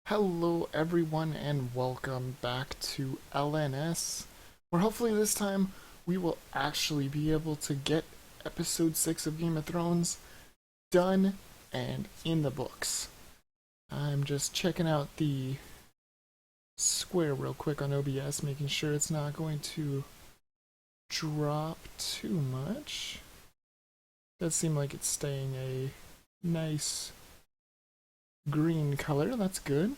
Hello everyone and welcome back to LNS, where hopefully this time we will actually be able to get episode 6 of Game of Thrones done and in the books. I'm just checking out the square real quick on OBS, making sure it's not going to drop too much. Does seem like it's staying a nice green color, that's good.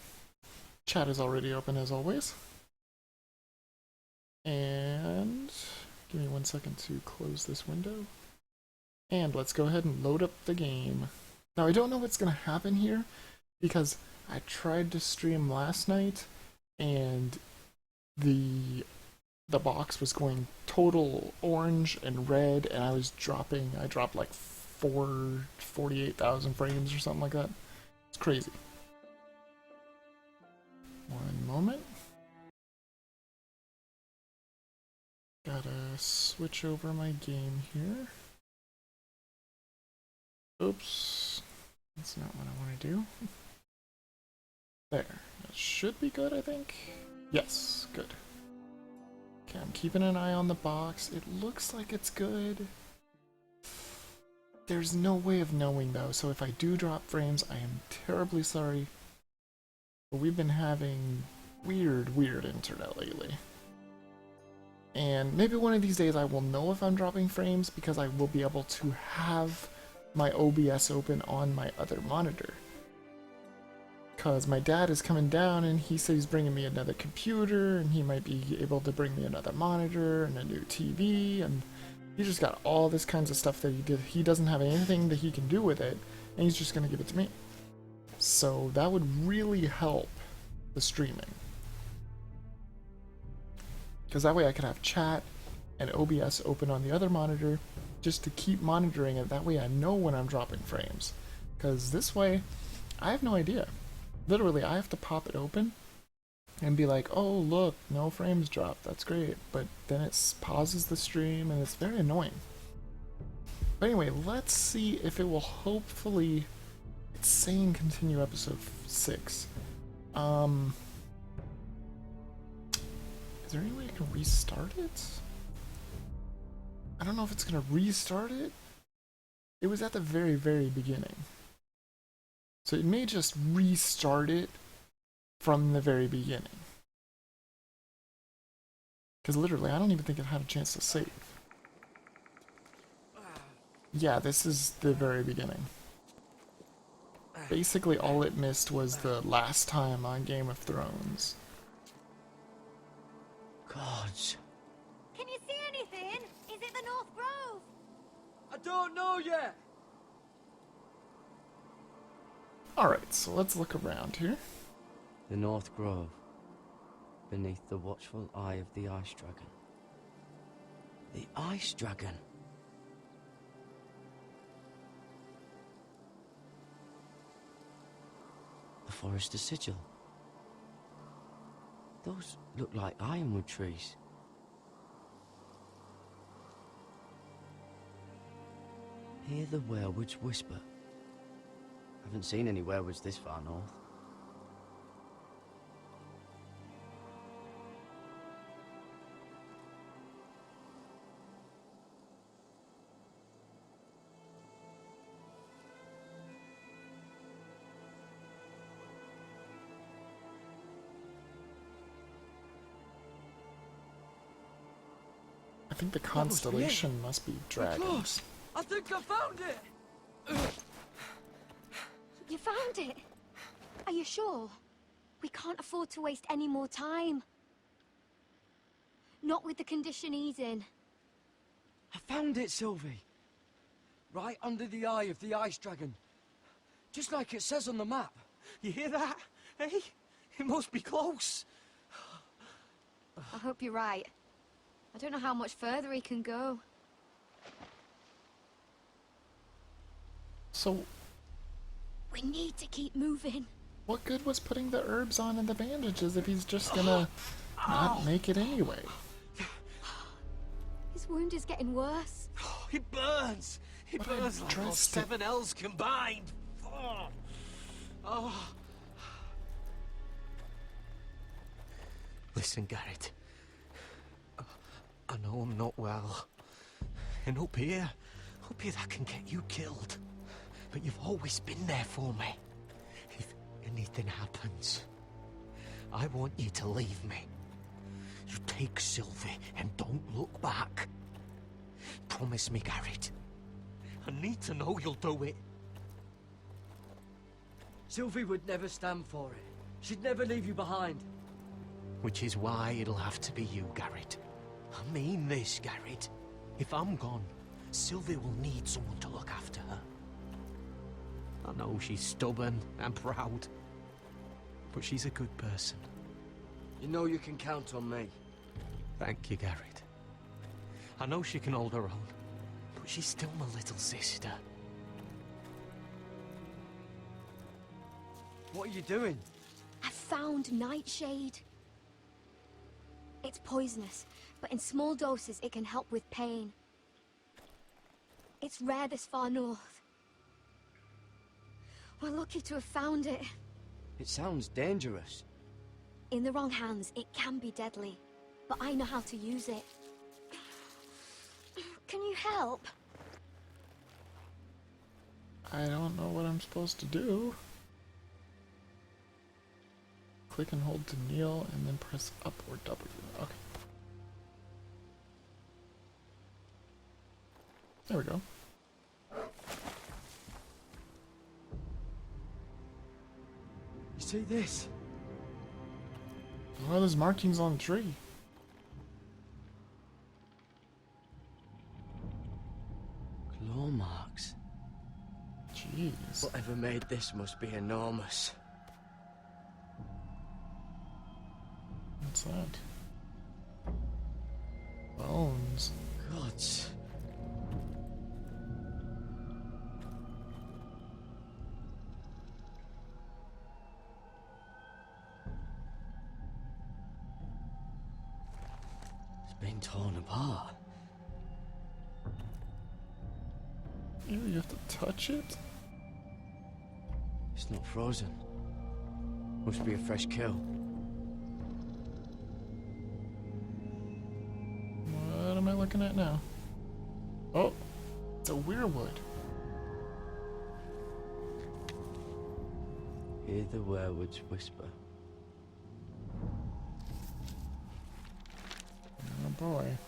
Chat is already open as always. And give me 1 second to close this window. And let's go ahead and load up the game. Now I don't know what's going to happen here because I tried to stream last night and the box was going total orange and red and I dropped like 48,000 frames or something like that. It's crazy. 1 moment. Gotta switch over my game here. Oops. That's not what I want to do. There. That should be good, I think. Yes, good. Okay, I'm keeping an eye on the box. It looks like it's good. There's no way of knowing though, so if I do drop frames, I am terribly sorry. But we've been having weird internet lately. And maybe one of these days I will know if I'm dropping frames because I will be able to have my OBS open on my other monitor. Because my dad is coming down and he said he's bringing me another computer and he might be able to bring me another monitor and a new TV, and he just got all this kinds of stuff that he doesn't have anything that he can do with it, and he's just going to give it to me. So that would really help the streaming. Because that way I could have chat and OBS open on the other monitor just to keep monitoring it. That way I know when I'm dropping frames. Because this way, I have no idea. Literally, I have to pop it open and be like, oh look, no frames dropped, that's great. But then it pauses the stream and it's very annoying. But anyway, let's see if it will hopefully... It's saying continue episode 6. Is there any way I can restart it? I don't know if it's gonna restart it. It was at the very beginning. So it may just restart it from the very beginning. Because literally, I don't even think it had a chance to save. Yeah, this is the very beginning. Basically, all it missed was the last time on Game of Thrones. Gods. Can you see anything? Is it the North Grove? I don't know yet. Alright, so let's look around here. The North Grove, beneath the watchful eye of the Ice Dragon. The Ice Dragon? The Forester Sigil. Those look like ironwood trees. Hear the werewoods whisper. Haven't seen any werewoods this far north. I think the constellation must be dragons. I think I found it! You found it? Are you sure? We can't afford to waste any more time. Not with the condition he's in. I found it, Sylvie. Right under the eye of the Ice Dragon. Just like it says on the map. You hear that? Hey? It must be close. I hope you're right. I don't know how much further he can go. So, We need to keep moving. what good was putting the herbs on and the bandages if he's just gonna not make it anyway? His wound is getting worse. It burns. It But I burns like all dressed it. 7 L's combined. Oh. Listen, Garrett. I know I'm not well. And up here that can get you killed. But you've always been there for me. If anything happens, I want you to leave me. You take Sylvie and don't look back. Promise me, Garrett. I need to know you'll do it. Sylvie would never stand for it. She'd never leave you behind. Which is why it'll have to be you, Garrett. I mean this, Garrett. If I'm gone, Sylvie will need someone to look after her. I know she's stubborn and proud, but she's a good person. You know you can count on me. Thank you, Garrett. I know she can hold her own, but she's still my little sister. What are you doing? I found Nightshade. It's poisonous, but in small doses it can help with pain. It's rare this far north. We're lucky to have found it. It sounds dangerous. In the wrong hands, it can be deadly, but I know how to use it. Can you help? I don't know what I'm supposed to do. Click and hold to kneel, and then press up or W. Okay. There we go. You see this? Oh, there's markings on the tree. Claw marks. Jeez. Whatever made this must be enormous. What's that? Bones. Gods. It's been torn apart. Ew, you have to touch it? It's not frozen. Must be a fresh kill. What am I looking at now? Oh, it's a weirwood. Hear the werewolves whisper. Oh boy.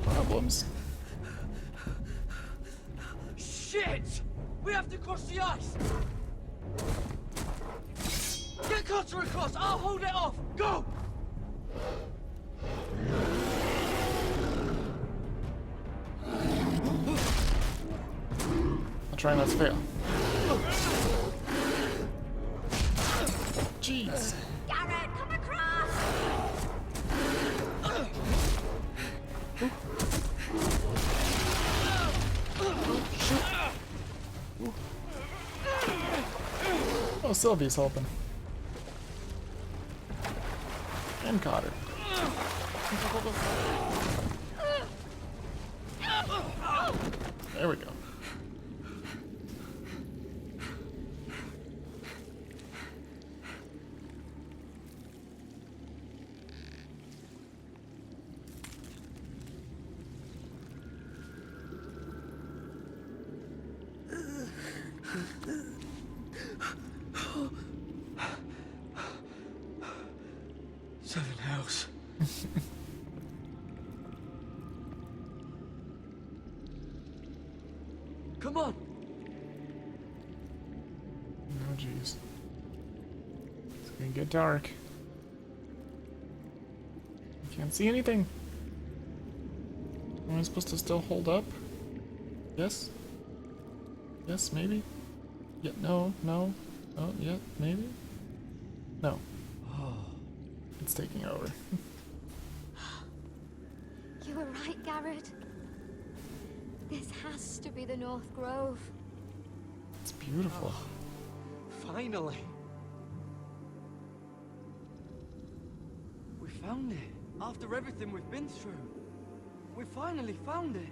Problems. Shit! We have to cross the ice! Get Cutter across! I'll hold it off! Go! I'll try not to fail. Jeez. Garrett, come across! Oh, Sylvie's helping. And Cotter. There we go. Seven hells. Come on! Oh, jeez. It's gonna get dark. I can't see anything. Am I supposed to still hold up? Yes? Yes, maybe? Yeah, no, no. Oh, yeah, maybe? No. Oh, It's taking over. You were right, Garrett. This has to be the North Grove. It's beautiful. finally! found it. After everything we've been through. We finally found it.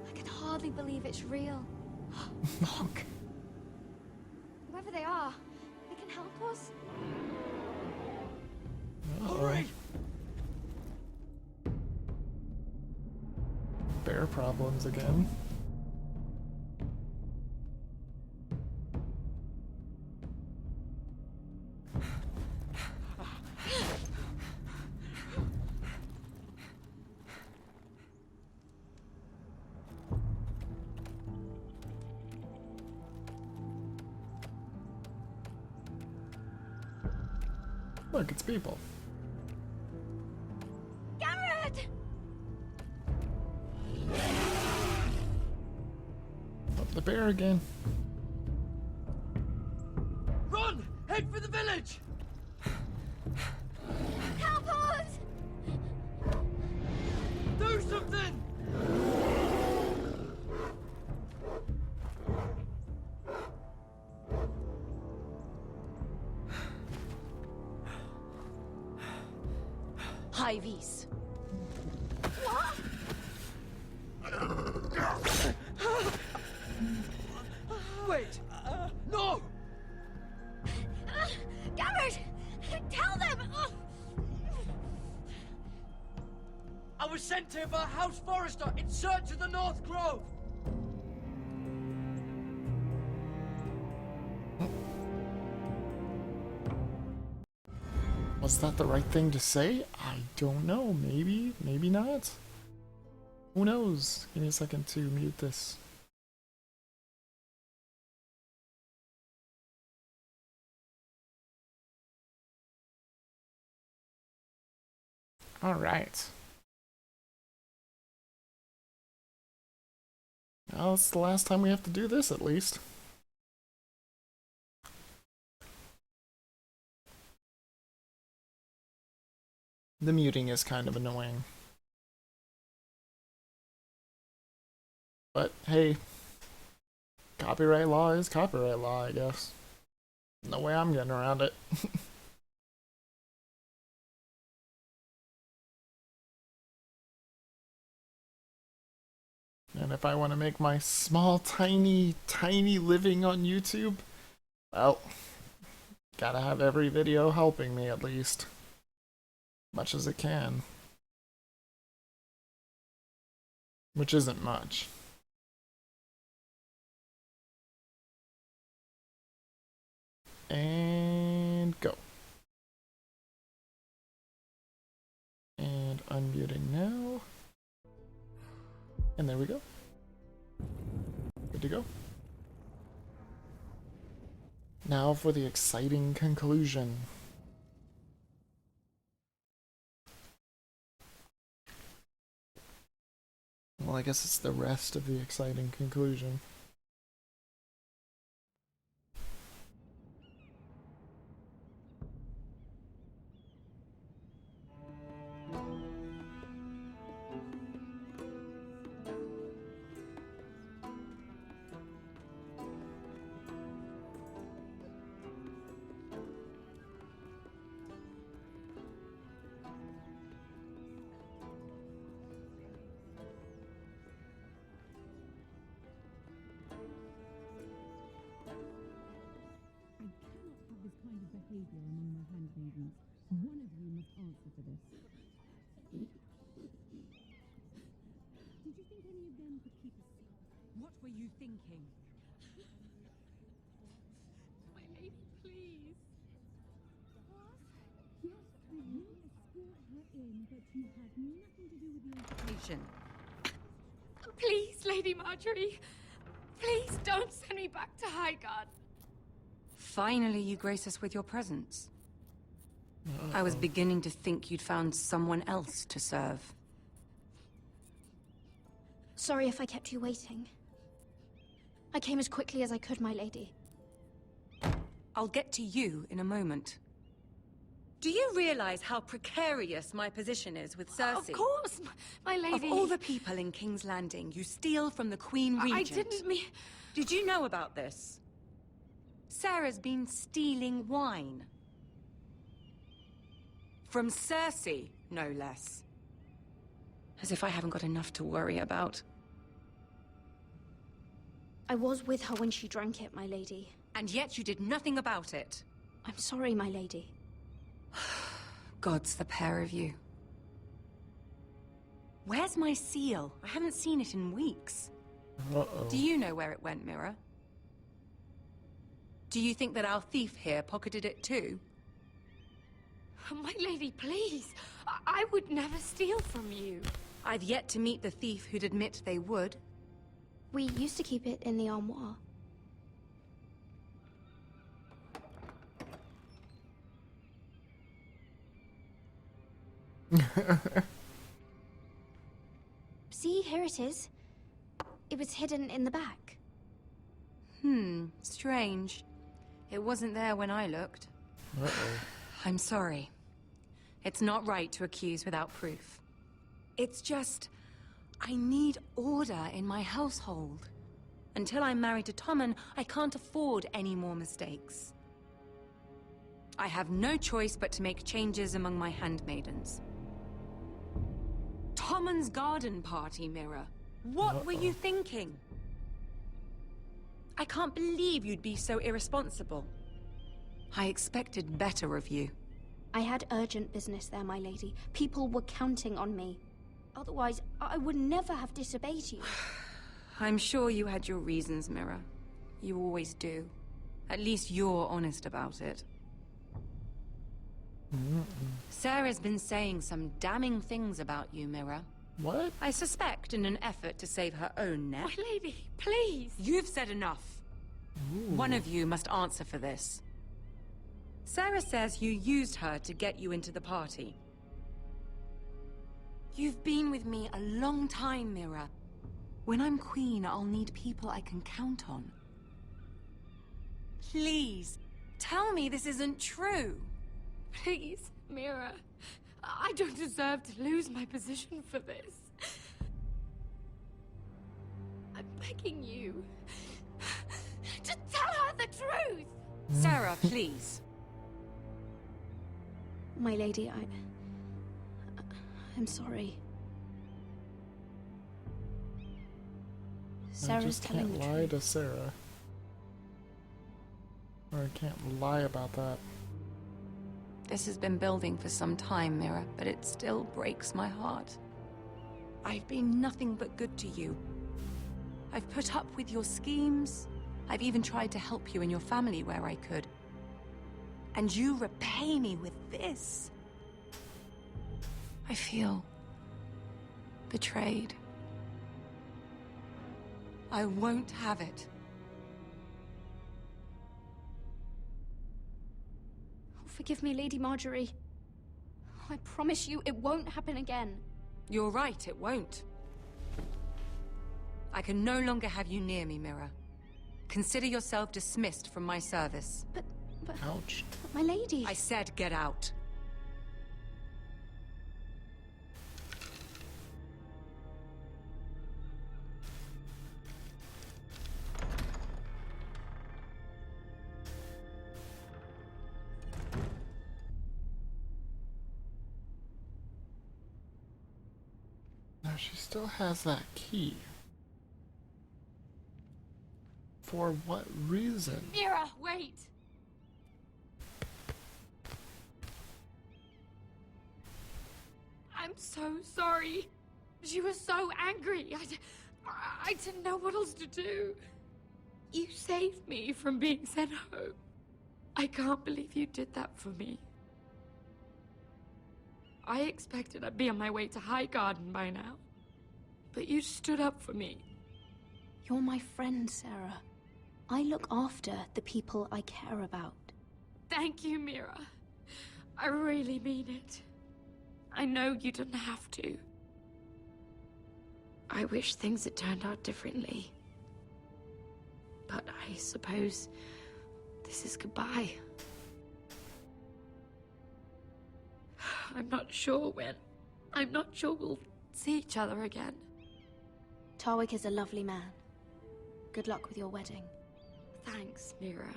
I can hardly believe it's real. Fuck. Whoever they are, they can help us. Hurry! Bear problems again. Look, it's people. Garrett! Oh, the bear again. Run! Head for the village! Help us! Do something! Vidavis. Wait! No! Garrett! Tell them! I was sent here by a house forester in search of the North Grove! Was that the right thing to say? I don't know. Maybe, maybe not. Who knows? Give me a second to mute this. All right. Well, it's the last time we have to do this, at least. The muting is kind of annoying. But, hey, copyright law is copyright law, I guess. No way I'm getting around it. And if I want to make my small, tiny, tiny living on YouTube, well, gotta have every video helping me at least. Much as it can. Which isn't much. And go. And unmuting now. And there we go. Good to go. Now for the exciting conclusion. Well, I guess it's the rest of the exciting conclusion. behavior among my handmaidens. One of you must answer for this. Did you think any of them could keep a secret? What were you thinking? My lady, please. Yes, I will escort her in, but you had nothing to do with the invitation. Please, Lady Marjorie. Please don't send me back to Highgarden. Finally, you grace us with your presence. I was beginning to think you'd found someone else to serve. Sorry if I kept you waiting. I came as quickly as I could, my lady. I'll get to you in a moment. Do you realize how precarious my position is with Cersei? Of course, my lady. Of all the people in King's Landing, you steal from the Queen Regent. I didn't mean... Did you know about this? Sarah's been stealing wine. From Cersei, no less. As if I haven't got enough to worry about. I was with her when she drank it, my lady. And yet you did nothing about it. I'm sorry, my lady. Gods, the pair of you. Where's my seal? I haven't seen it in weeks. Uh-oh. Do you know where it went, Mira? Do you think that our thief here pocketed it too? My lady, please. I would never steal from you. I've yet to meet the thief who'd admit they would. We used to keep it in the armoire. See, here it is. It was hidden in the back. Strange. It wasn't there when I looked. Uh-oh. I'm sorry. It's not right to accuse without proof. It's just... I need order in my household. Until I'm married to Tommen, I can't afford any more mistakes. I have no choice but to make changes among my handmaidens. Tommen's garden party, Mira. What were you thinking? I can't believe you'd be so irresponsible. I expected better of you. I had urgent business there, my lady. People were counting on me. Otherwise, I would never have disobeyed you. I'm sure you had your reasons, Mira. You always do. At least you're honest about it. Sarah's been saying some damning things about you, Mira. What? I suspect in an effort to save her own neck. My lady, please. You've said enough. Ooh. One of you must answer for this. Sarah says you used her to get you into the party. You've been with me a long time, Mira. When I'm queen, I'll need people I can count on. Please, tell me this isn't true. Please, Mira. I don't deserve to lose my position for this. I'm begging you to tell her the truth. Sarah, please. My lady, I'm sorry. I Sarah's just telling can't the lie truth. to Sarah. Or I can't lie about that. This has been building for some time, Mira, but it still breaks my heart. I've been nothing but good to you. I've put up with your schemes. I've even tried to help you and your family where I could. And you repay me with this. I feel betrayed. I won't have it. Forgive me, Lady Marjorie. I promise you it won't happen again. You're right, it won't. I can no longer have you near me, Mira. Consider yourself dismissed from my service. But Ouch. my lady... I said get out. Now she still has that key. For what reason? Mira, wait. I'm so sorry. She was so angry. I didn't know what else to do. You saved me from being sent home. I can't believe you did that for me. I expected I'd be on my way to High Garden by now. But you stood up for me. You're my friend, Sarah. I look after the people I care about. Thank you, Mira. I really mean it. I know you didn't have to. I wish things had turned out differently. But I suppose this is goodbye. I'm not sure when. I'm not sure we'll see each other again. Tarwick is a lovely man. Good luck with your wedding. Thanks, Mira.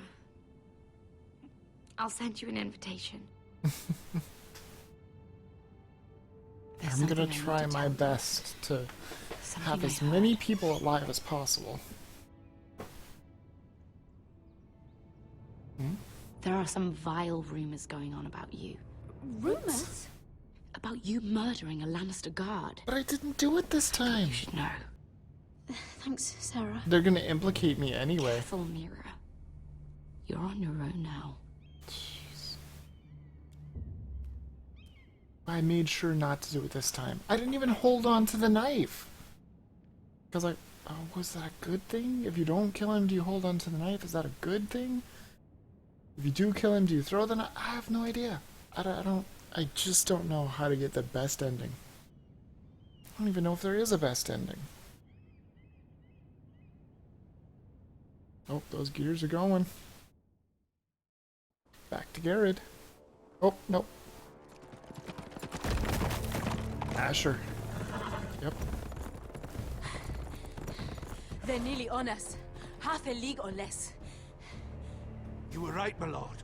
I'll send you an invitation. I'm gonna something I need try to my tell you. best to Something have I as heard. many people alive as possible. There are some vile rumors going on about you. Rumors? About you murdering a Lannister guard. But I didn't do it this time. You should know. Thanks, Sarah. They're gonna implicate me anyway. Careful, Mira. You're on your own now. I made sure not to do it this time. I didn't even hold on to the knife. Because was that a good thing? If you don't kill him, do you hold on to the knife? Is that a good thing? If you do kill him, do you throw the knife? I have no idea. I just don't know how to get the best ending. I don't even know if there is a best ending. Oh, those gears are going. Back to Garrett. Oh, nope. Asher. Yep. They're nearly on us. Half a league or less. You were right, my lord.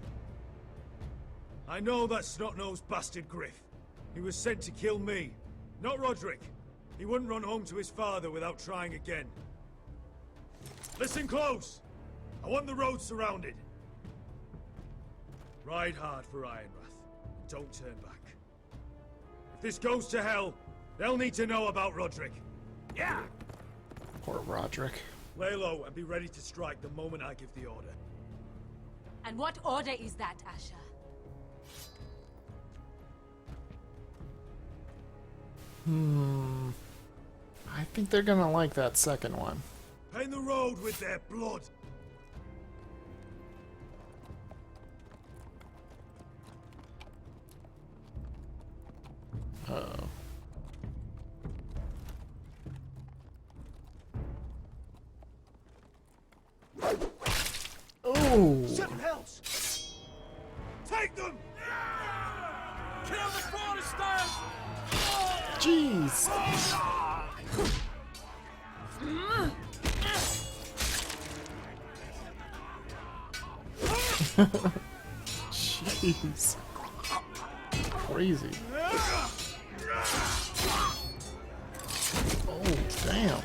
I know that snot-nosed bastard Griff. He was sent to kill me, not Roderick. He wouldn't run home to his father without trying again. Listen close! I want the road surrounded. Ride hard for Ironrath. Don't turn back. If this goes to hell, they'll need to know about Roderick. Yeah! Poor Roderick. Lay low and be ready to strike the moment I give the order. And what order is that, Asher? I think they're gonna like that second one. Paint the road with their blood. Uh-oh. Oh! Something else! Take them! Kill the Foresters! Jeez! Jeez. Crazy. Oh, damn.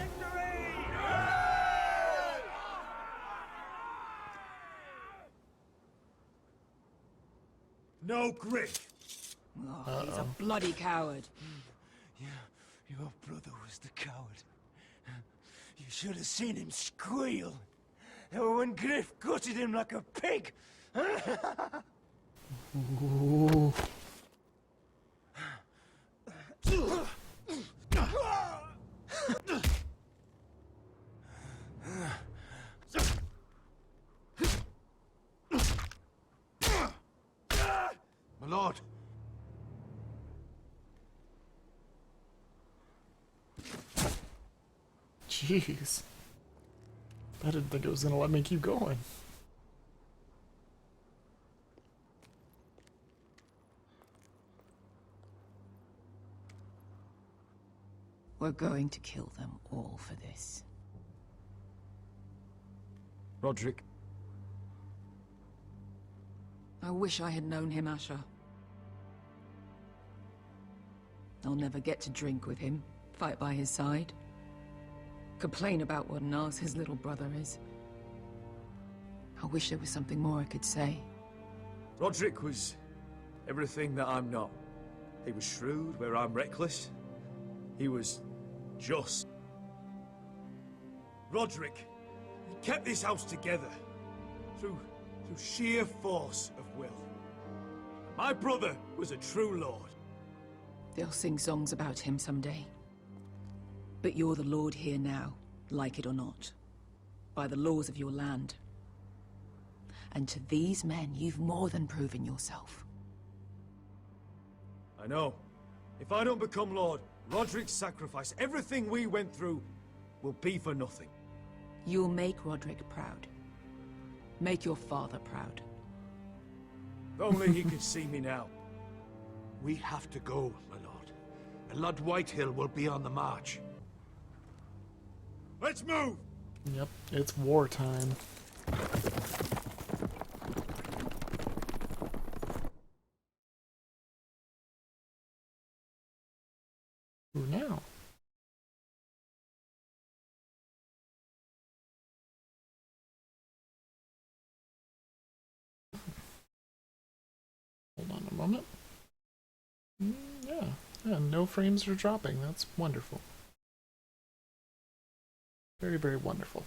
No Griff! Oh, he's a bloody coward. Your brother was the coward. You should have seen him squeal when Griff gutted him like a pig. Ooh. My lord. Jeez. I didn't think it was gonna let me keep going. We're going to kill them all for this. Roderick. I wish I had known him, Asher. I'll never get to drink with him, fight by his side, complain about what an arse his little brother is. I wish there was something more I could say. Roderick was everything that I'm not. He was shrewd where I'm reckless. He was just. Roderick, he kept this house together through sheer force of will. My brother was a true lord. They'll sing songs about him someday. But you're the lord here now, like it or not. By the laws of your land. And to these men, you've more than proven yourself. I know. If I don't become lord, Roderick's sacrifice, everything we went through, will be for nothing. You'll make Roderick proud. Make your father proud. If only he could see me now. We have to go, my lord. And Lord Whitehill will be on the march. Let's move! Yep, it's wartime. Hold on a moment. Yeah, no frames are dropping. That's wonderful. Very, very wonderful.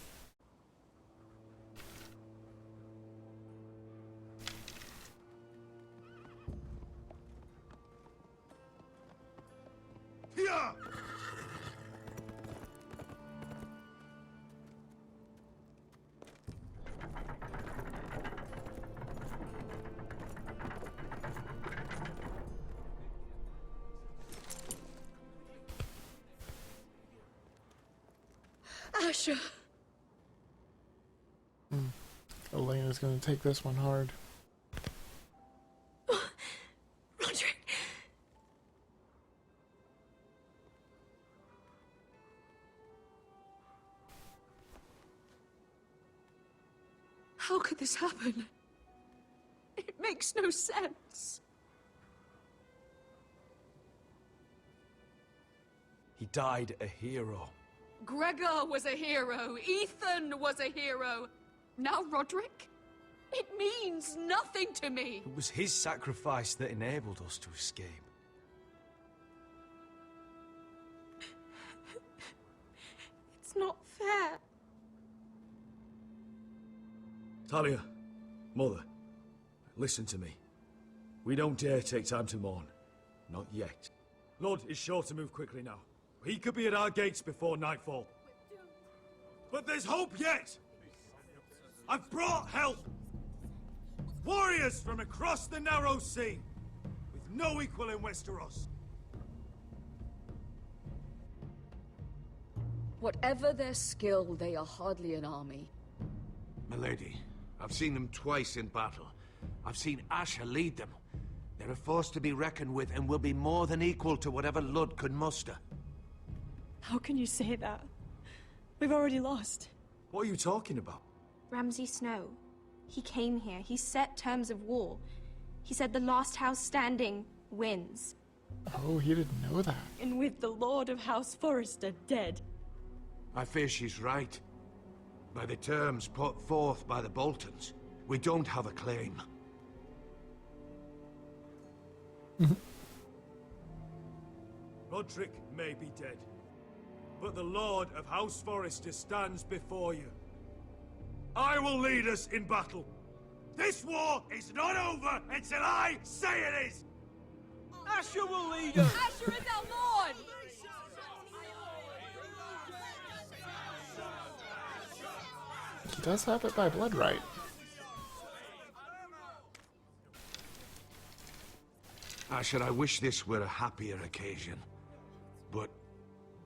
Yeah! Asher. Elena's gonna take this one hard. Roderick. How could this happen? It makes no sense. He died a hero. Gregor was a hero. Ethan was a hero. Now Roderick? It means nothing to me. It was his sacrifice that enabled us to escape. It's not fair. Talia, Mother, listen to me. We don't dare take time to mourn. Not yet. Lord is sure to move quickly now. He could be at our gates before nightfall. But there's hope yet! I've brought help! Warriors from across the narrow sea, with no equal in Westeros. Whatever their skill, they are hardly an army. Milady, I've seen them twice in battle. I've seen Asher lead them. They're a force to be reckoned with and will be more than equal to whatever Lud could muster. How can you say that? We've already lost. What are you talking about? Ramsay Snow. He came here. He set terms of war. He said the last house standing wins. Oh, he didn't know that. And with the Lord of House Forrester dead. I fear she's right. By the terms put forth by the Boltons, we don't have a claim. Roderick may be dead, but the Lord of House Forrester stands before you. I will lead us in battle. This war is not over until I say it is! Asher will lead us! Asher is our lord! He does have it by blood right. Asher, I wish this were a happier occasion. But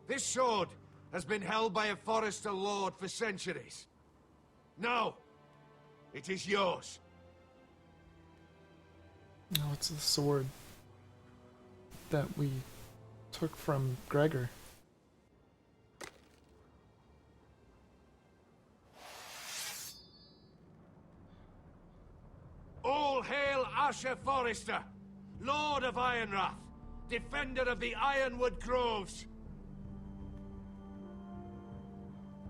this sword has been held by a Forrester lord for centuries. Now, it is yours. No, it's the sword that we took from Gregor. All hail Asher Forrester, Lord of Ironrath, defender of the Ironwood Groves.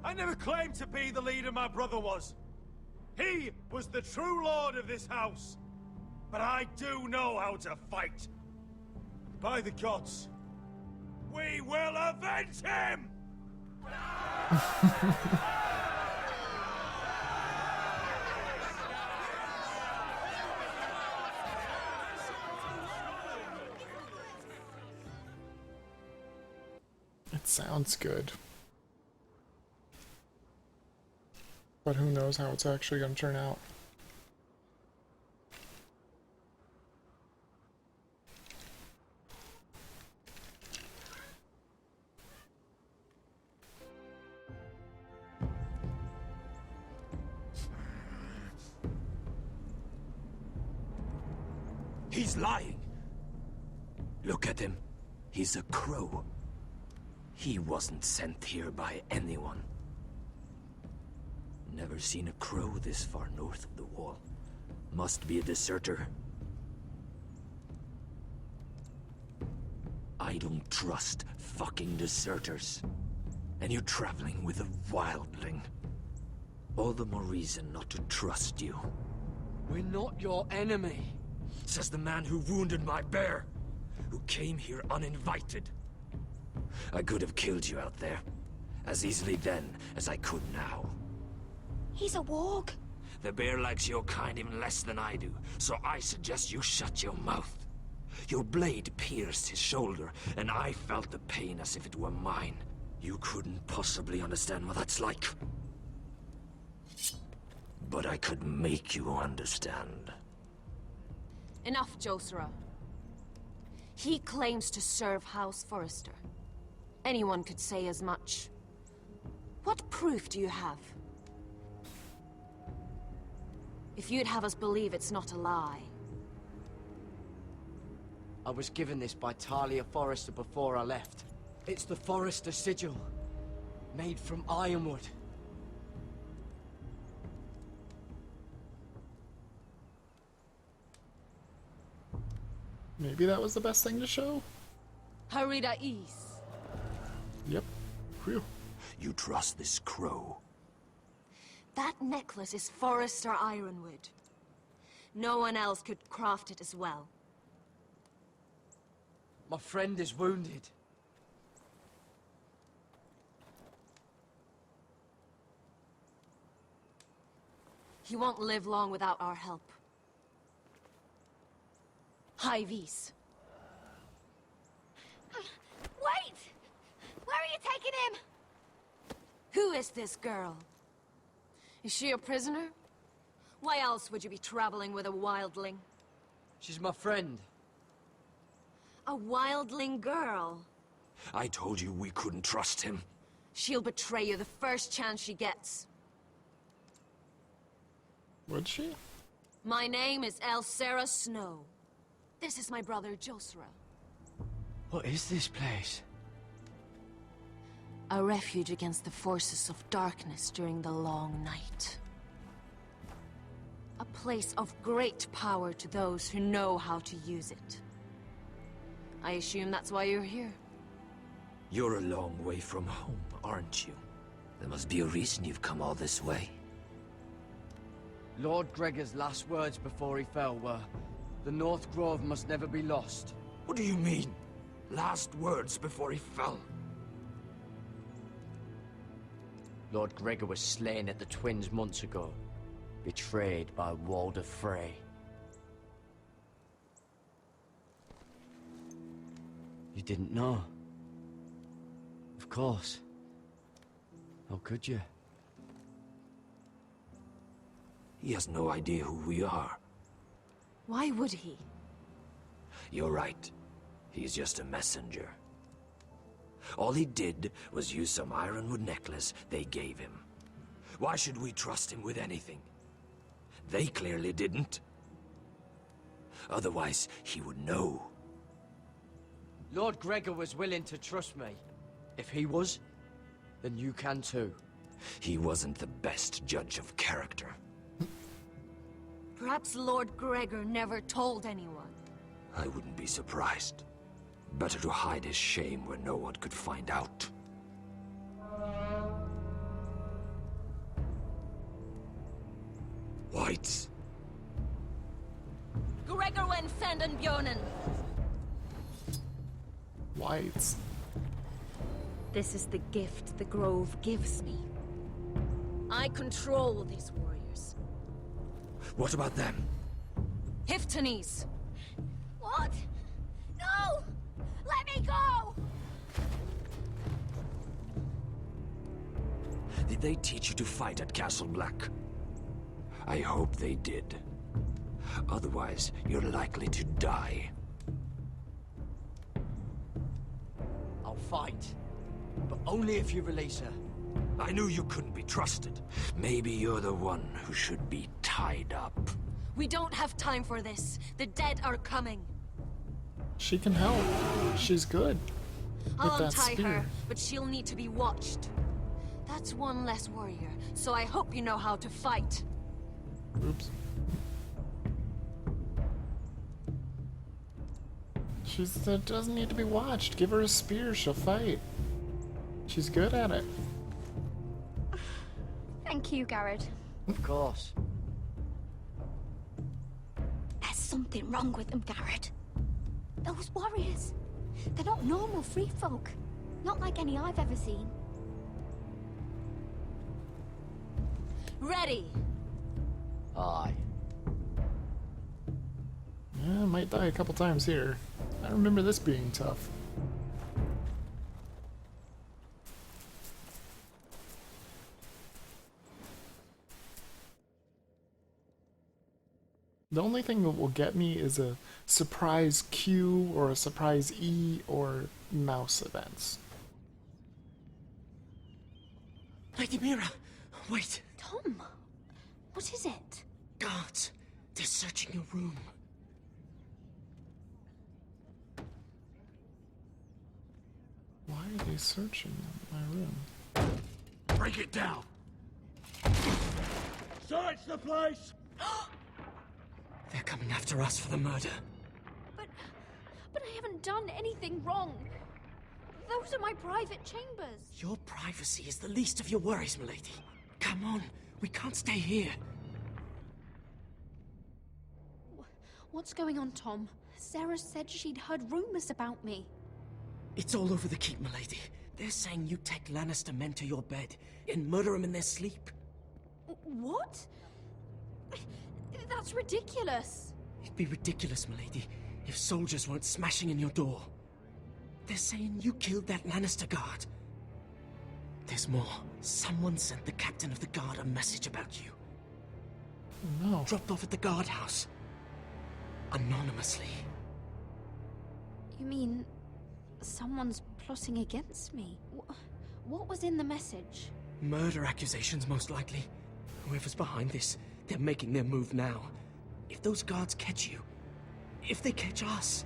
I never claimed to be the leader my brother was. He was the true lord of this house. But I do know how to fight. By the gods, we will avenge him! It sounds good. But who knows how it's actually going to turn out. He's lying. Look at him. He's a crow. He wasn't sent here by anyone. Never seen a crow this far north of the wall. Must be a deserter. I don't trust fucking deserters. And you're traveling with a wildling. All the more reason not to trust you. We're not your enemy. says the man who wounded my bear, who came here uninvited. I could have killed you out there, as easily then as I could now. He's a warg. The bear likes your kind even less than I do, so I suggest you shut your mouth. Your blade pierced his shoulder, and I felt the pain as if it were mine. You couldn't possibly understand what that's like. But I could make you understand. Enough, Josera. He claims to serve House Forrester. Anyone could say as much. What proof do you have? If you'd have us believe it's not a lie. I was given this by Talia Forrester before I left. It's the Forrester sigil, made from ironwood. Maybe that was the best thing to show? Harida East. Yep. Whew. You trust this crow? That necklace is Forrester ironwood. No one else could craft it as well. My friend is wounded. He won't live long without our help. Vidavis. Wait! Where are you taking him? Who is this girl? Is she a prisoner? Why else would you be traveling with a wildling? She's my friend. A wildling girl? I told you we couldn't trust him. She'll betray you the first chance she gets. Would she? My name is Elsera Snow. This is my brother Josera. What is this place? A refuge against the forces of darkness during the long night. A place of great power to those who know how to use it. I assume that's why you're here. You're a long way from home, aren't you? There must be a reason you've come all this way. Lord Gregor's last words before he fell were, "The North Grove must never be lost." What do you mean? Last words before he fell? Lord Gregor was slain at the Twins months ago, betrayed by Walder Frey. You didn't know? Of course. How could you? He has no idea who we are. Why would he? You're right. He's just a messenger. All he did was use some ironwood necklace they gave him. Why should we trust him with anything? They clearly didn't. Otherwise, he would know. Lord Gregor was willing to trust me. If he was, then you can too. He wasn't the best judge of character. Perhaps Lord Gregor never told anyone. I wouldn't be surprised. Better to hide his shame where no one could find out. Whites. Gregor wen fanden Bjonen. Whites. This is the gift the Grove gives me. I control these warriors. What about them? Hiftanes. What? No! Let me go! Did they teach you to fight at Castle Black? I hope they did. Otherwise, you're likely to die. I'll fight. But only if you release her. I knew you couldn't be trusted. Maybe you're the one who should be tied up. We don't have time for this. The dead are coming. She can help. She's good. I'll With that untie spear. her, but she'll need to be watched. That's one less warrior, so I hope you know how to fight. Oops. She doesn't need to be watched. Give her a spear, she'll fight. She's good at it. Thank you, Garrett. Of course. something wrong with them, Garrett. Those warriors, they're not normal free folk. Not like any I've ever seen. Ready! Aye. Yeah, I might die a couple times here. I remember this being tough. The only thing that will get me is a surprise Q or a surprise E or mouse events. Lady Mira, wait. Tom, what is it? Guards, they're searching your room. Why are they searching my room? Break it down! Search the place! They're coming after us for the murder. But I haven't done anything wrong. Those are my private chambers. Your privacy is the least of your worries, milady. Come on, we can't stay here. What's going on, Tom? Sarah said she'd heard rumors about me. It's all over the keep, milady. They're saying you take Lannister men to your bed and murder them in their sleep. What? That's ridiculous. It'd be ridiculous, milady, if soldiers weren't smashing in your door. They're saying you killed that Lannister guard. There's more. Someone sent the captain of the guard a message about you. No. Dropped off at the guardhouse. Anonymously. You mean someone's plotting against me? What was in the message? Murder accusations, most likely. Whoever's behind this, they're making their move now. If those guards catch you, if they catch us,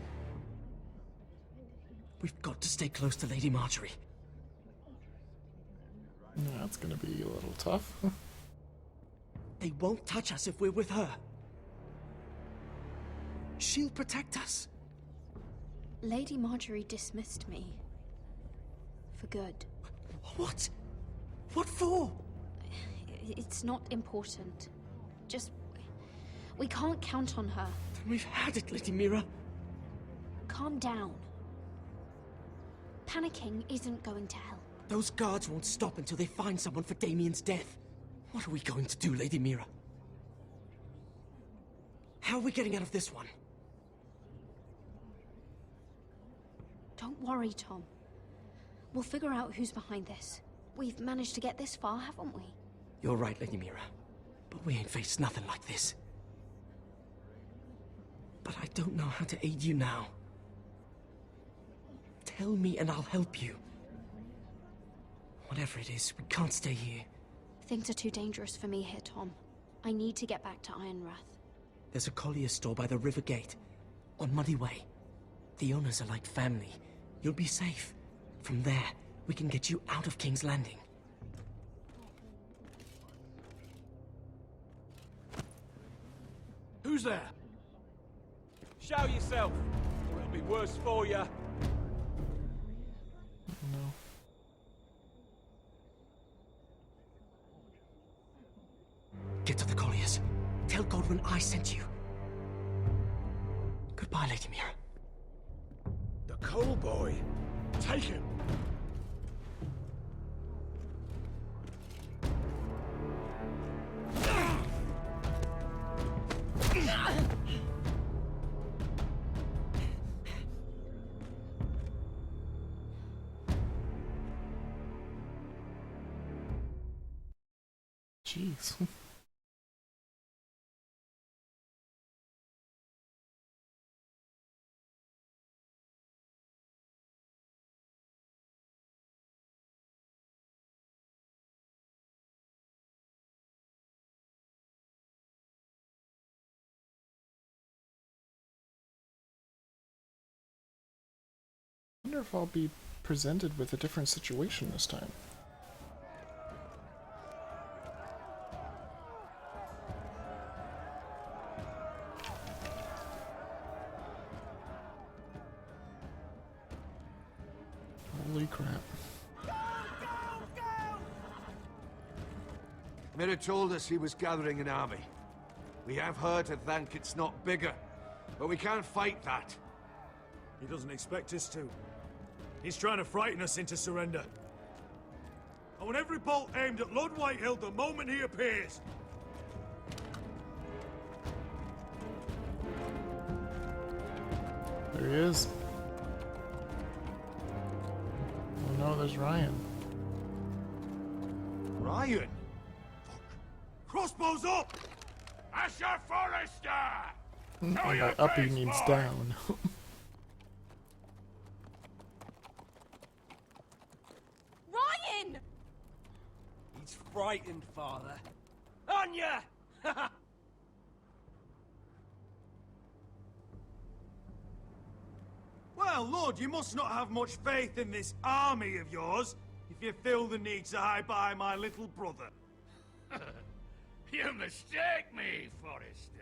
we've got to stay close to Lady Marjorie. Yeah, that's gonna be a little tough. They won't touch us if we're with her. She'll protect us. Lady Marjorie dismissed me. For good. What? What for? It's not important. Just... we can't count on her. Then we've had it, Lady Mira. Calm down. Panicking isn't going to help. Those guards won't stop until they find someone for Damien's death. What are we going to do, Lady Mira? How are we getting out of this one? Don't worry, Tom. We'll figure out who's behind this. We've managed to get this far, haven't we? You're right, Lady Mira. But we ain't faced nothing like this. But I don't know how to aid you now. Tell me and I'll help you. Whatever it is, we can't stay here. Things are too dangerous for me here, Tom. I need to get back to Ironrath. There's a collier's store by the river gate, on Muddy Way. The owners are like family. You'll be safe. From there, we can get you out of King's Landing. Who's there? Show yourself, or it'll be worse for you. No. Get to the colliers. Tell Godwin I sent you. Goodbye, Lady Mira. The coal boy. Take him. Jeez. I wonder if I'll be presented with a different situation this time. Holy crap. Mira told us he was gathering an army. We have her to thank it's not bigger. But we can't fight that. He doesn't expect us to. He's trying to frighten us into surrender. I want every bolt aimed at Lord Whitehill the moment he appears. There he is. Oh no, there's Ryan. Ryan? Fuck. Crossbows up! Asher Forrester! And by up he means down. Ryan! He's frightened, Father. Anya! Well, Lord, you must not have much faith in this army of yours if you feel the need to hide behind my little brother. You mistake me, Forrester.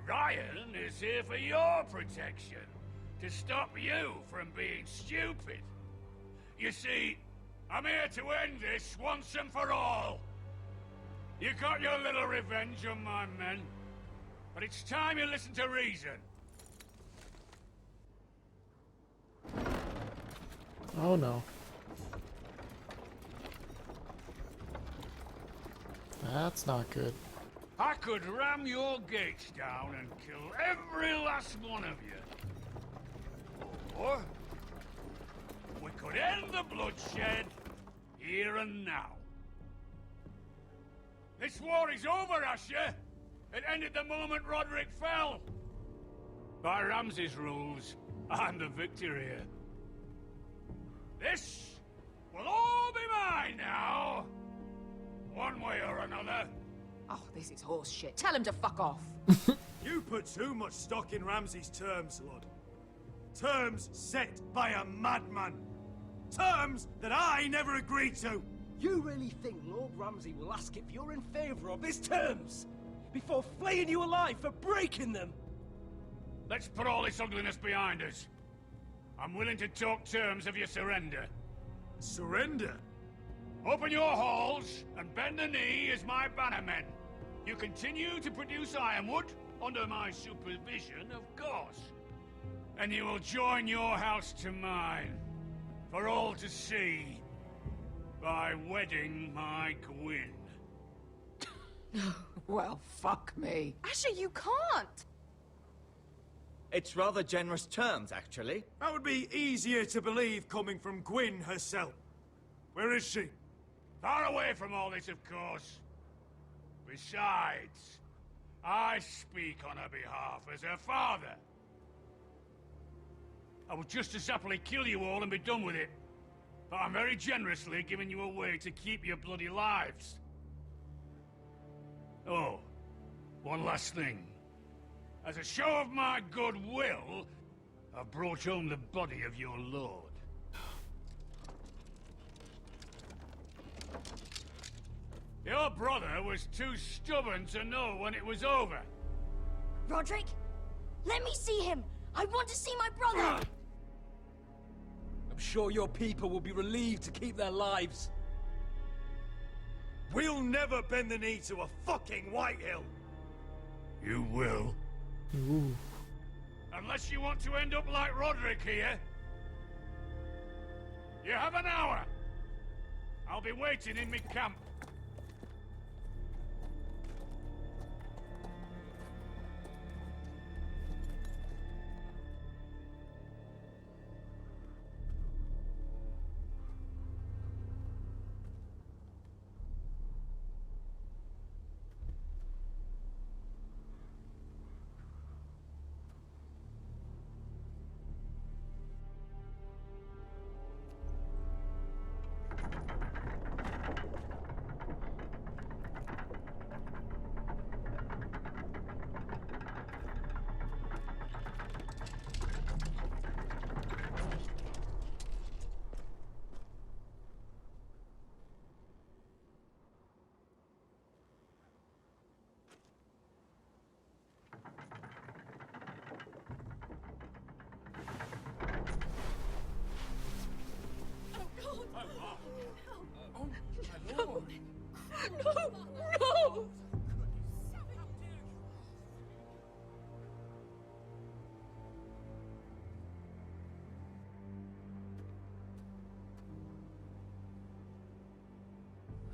Ryan is here for your protection, to stop you from being stupid. You see, I'm here to end this once and for all. You got your little revenge on my men, but it's time you listen to reason. Oh no. That's not good. I could ram your gates down and kill every last one of you. Or we could end the bloodshed here and now. This war is over, Asher. It ended the moment Roderick fell. By Ramsay's rules, I'm the victor here. This will all be mine now. One way or another. Oh, this is horse shit. Tell him to fuck off. You put too much stock in Ramsay's terms, Lord. Terms set by a madman. Terms that I never agreed to. You really think Lord Ramsay will ask if you're in favor of his terms before flaying you alive for breaking them? Let's put all this ugliness behind us. I'm willing to talk terms of your surrender. Surrender? Open your halls and bend the knee as my bannermen. You continue to produce ironwood under my supervision, of course. And you will join your house to mine, for all to see, by wedding my Gwyn. Well, fuck me. Asher, you can't! It's rather generous terms, actually. That would be easier to believe coming from Gwyn herself. Where is she? Far away from all this, of course. Besides, I speak on her behalf as her father. I would just as happily kill you all and be done with it. But I'm very generously giving you a way to keep your bloody lives. Oh, one last thing. As a show of my goodwill, I've brought home the body of your lord. Your brother was too stubborn to know when it was over. Roderick, let me see him. I want to see my brother. I'm sure your people will be relieved to keep their lives. We'll never bend the knee to a fucking Whitehill. You will. Ooh. Unless you want to end up like Roderick here. You have an hour. I'll be waiting in my camp.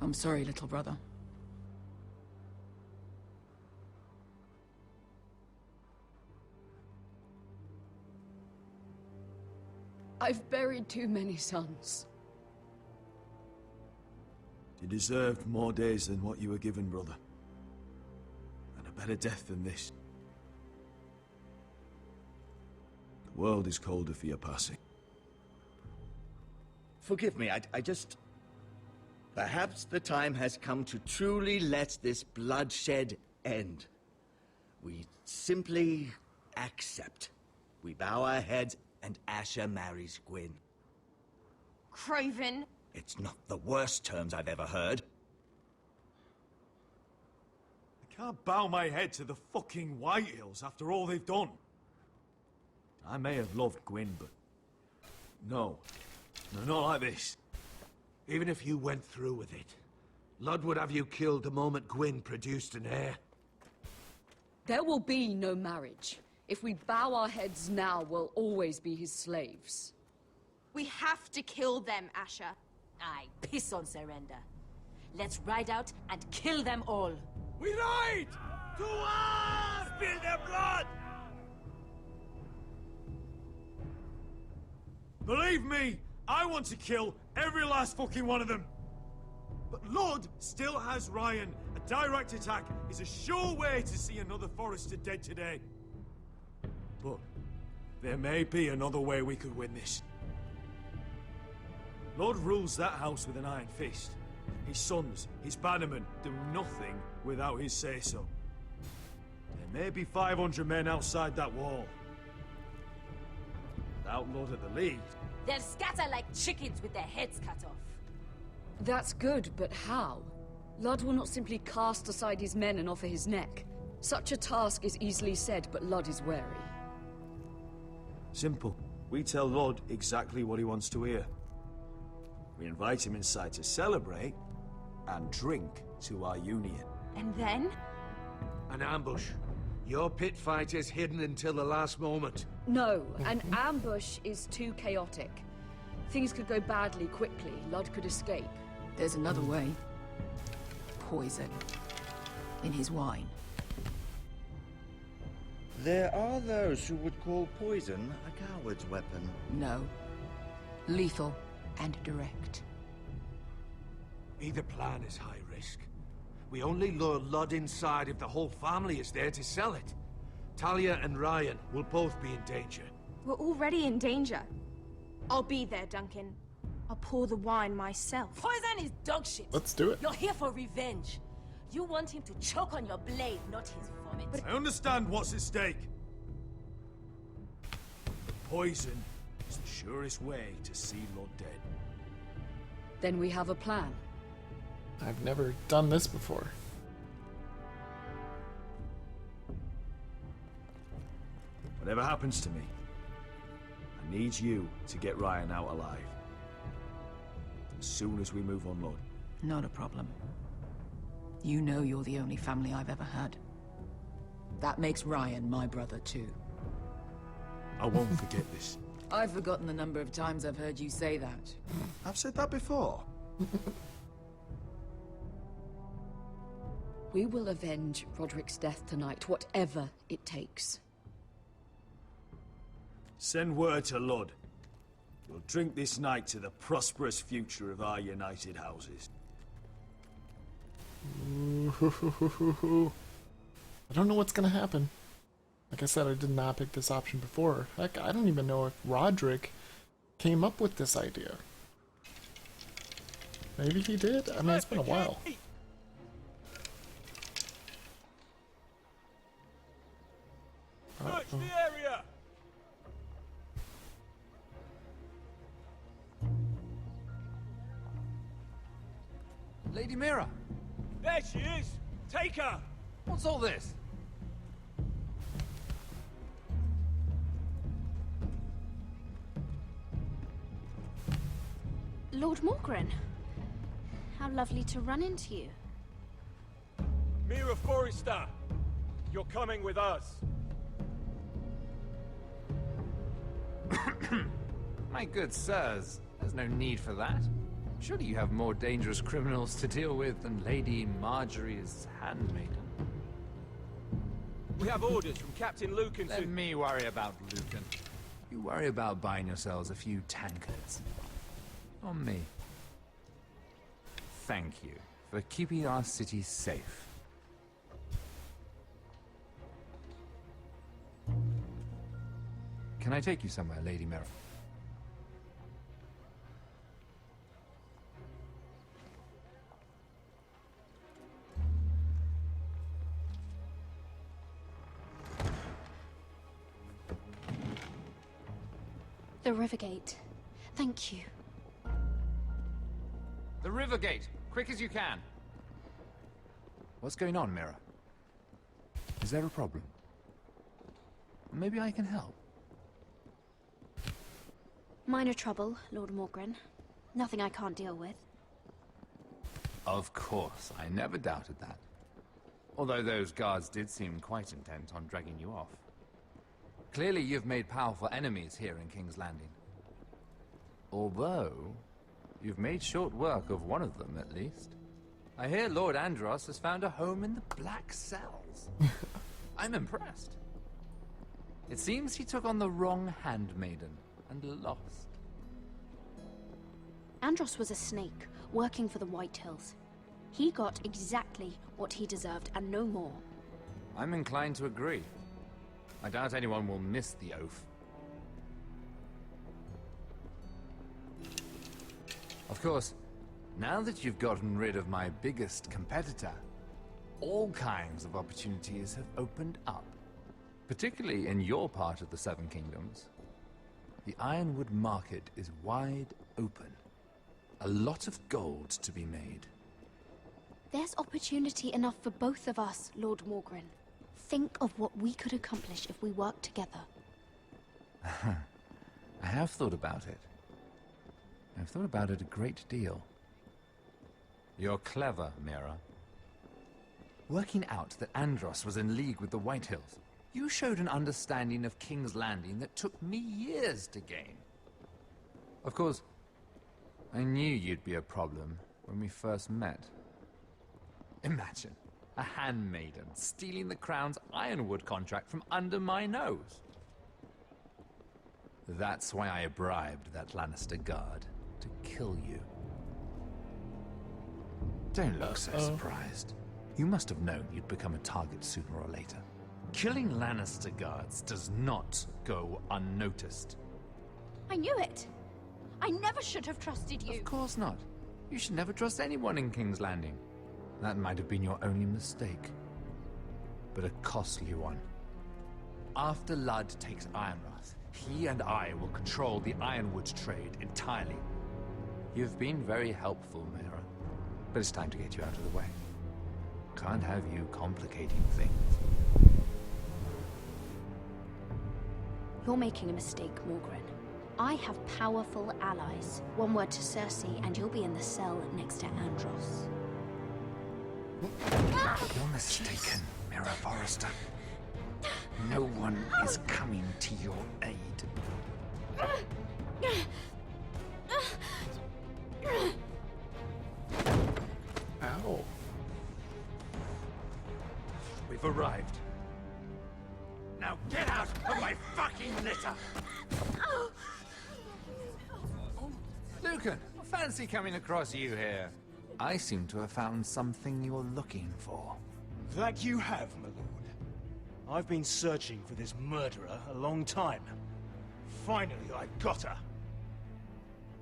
I'm sorry, little brother. I've buried too many sons. You deserved more days than what you were given, brother. And a better death than this. The world is colder for your passing. Forgive me, I just... Perhaps the time has come to truly let this bloodshed end. We simply accept. We bow our heads and Asher marries Gwyn. Craven! It's not the worst terms I've ever heard. I can't bow my head to the fucking Whitehills after all they've done. I may have loved Gwyn, but... No. No, not like this. Even if you went through with it, Lud would have you killed the moment Gwyn produced an heir. There will be no marriage. If we bow our heads now, we'll always be his slaves. We have to kill them, Asher. Aye, piss on surrender. Let's ride out and kill them all. We ride! To arms! Spill their blood! Believe me, I want to kill every last fucking one of them. But Lud still has Ryan. A direct attack is a sure way to see another Forrester dead today. But there may be another way we could win this. Lud rules that house with an iron fist. His sons, his bannermen, do nothing without his say-so. There may be 500 men outside that wall. Without Lud at the lead... They'll scatter like chickens with their heads cut off. That's good, but how? Lud will not simply cast aside his men and offer his neck. Such a task is easily said, but Lud is wary. Simple. We tell Lud exactly what he wants to hear. We invite him inside to celebrate and drink to our union. And then? An ambush. Your pit fight is hidden until the last moment. No, an ambush is too chaotic. Things could go badly quickly. Lud could escape. There's another way. Poison. In his wine. There are those who would call poison a coward's weapon. No. Lethal and direct. Either plan is high risk. We only lure Lud inside if the whole family is there to sell it. Talia and Ryan will both be in danger. We're already in danger. I'll be there, Duncan. I'll pour the wine myself. Poison is dog shit. Let's do it. You're here for revenge. You want him to choke on your blade, not his vomit. I understand what's at stake. Poison is the surest way to see Lud dead. Then we have a plan. I've never done this before. Whatever happens to me, I need you to get Ryan out alive. As soon as we move on Lud. Not a problem. You know you're the only family I've ever had. That makes Ryan my brother too. I won't forget this. I've forgotten the number of times I've heard you say that. I've said that before. We will avenge Roderick's death tonight, whatever it takes. Send word to Lud. We'll drink this night to the prosperous future of our united houses. Ooh, I don't know what's gonna happen. Like I said, I did not pick this option before. Heck, I don't even know if Roderick came up with this idea. Maybe he did? I mean, it's been a while. Search the area! Lady Mira! There she is! Take her! What's all this? Lord Morgren. How lovely to run into you. Mira Forrester! You're coming with us. My good sirs, there's no need for that. Surely you have more dangerous criminals to deal with than Lady Marjorie's handmaiden. We have orders from Captain Lucan to... Let me worry about Lucan. You worry about buying yourselves a few tankards. On me. Thank you for keeping our city safe. Can I take you somewhere, Lady Mira? The Rivergate. Thank you. The Rivergate! Quick as you can! What's going on, Mira? Is there a problem? Maybe I can help. Minor trouble, Lord Morgren. Nothing I can't deal with. Of course, I never doubted that. Although those guards did seem quite intent on dragging you off. Clearly you've made powerful enemies here in King's Landing. Although, you've made short work of one of them, at least. I hear Lord Andros has found a home in the Black Cells. I'm impressed. It seems he took on the wrong handmaiden and lost. Andros was a snake, working for the Whitehills. He got exactly what he deserved, and no more. I'm inclined to agree. I doubt anyone will miss the oath. Of course, now that you've gotten rid of my biggest competitor, all kinds of opportunities have opened up. Particularly in your part of the Seven Kingdoms. The Ironwood market is wide open. A lot of gold to be made. There's opportunity enough for both of us, Lord Morgren. Think of what we could accomplish if we worked together. I have thought about it. I've thought about it a great deal. You're clever, Mira. Working out that Andros was in league with the Whitehills, you showed an understanding of King's Landing that took me years to gain. Of course, I knew you'd be a problem when we first met. Imagine a handmaiden stealing the Crown's Ironwood contract from under my nose. That's why I bribed that Lannister guard to kill you. Don't look so surprised. You must have known you'd become a target sooner or later. Killing Lannister guards does not go unnoticed. I knew it! I never should have trusted you! Of course not. You should never trust anyone in King's Landing. That might have been your only mistake. But a costly one. After Ludd takes Ironrath, he and I will control the Ironwood trade entirely. You've been very helpful, Mira. But it's time to get you out of the way. Can't have you complicating things. You're making a mistake, Morgren. I have powerful allies. One word to Cersei, and you'll be in the cell next to Andros. You're mistaken, Mira Forrester. No one is coming to your aid. Ow. We've arrived. Now get out of my fucking litter! Lucan, fancy coming across you here. I seem to have found something you're looking for. That you have, my lord. I've been searching for this murderer a long time. Finally, I got her.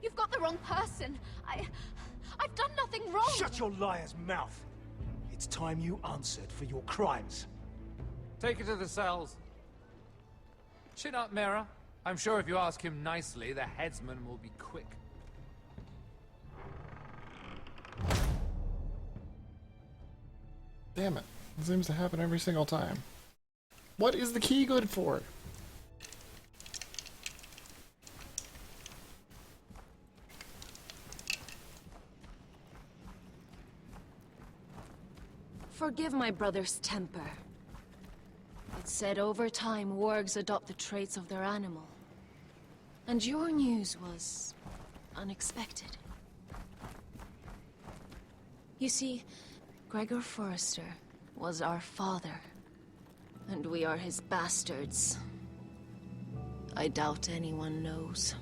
You've got the wrong person. I've done nothing wrong. Shut your liar's mouth. It's time you answered for your crimes. Take her to the cells. Chin up, Mira. I'm sure if you ask him nicely, the headsman will be quick. Damn it. It seems to happen every single time. What is the key good for? Forgive my brother's temper. It's said over time wargs adopt the traits of their animal. And your news was unexpected. You see, Gregor Forrester was our father, and we are his bastards. I doubt anyone knows.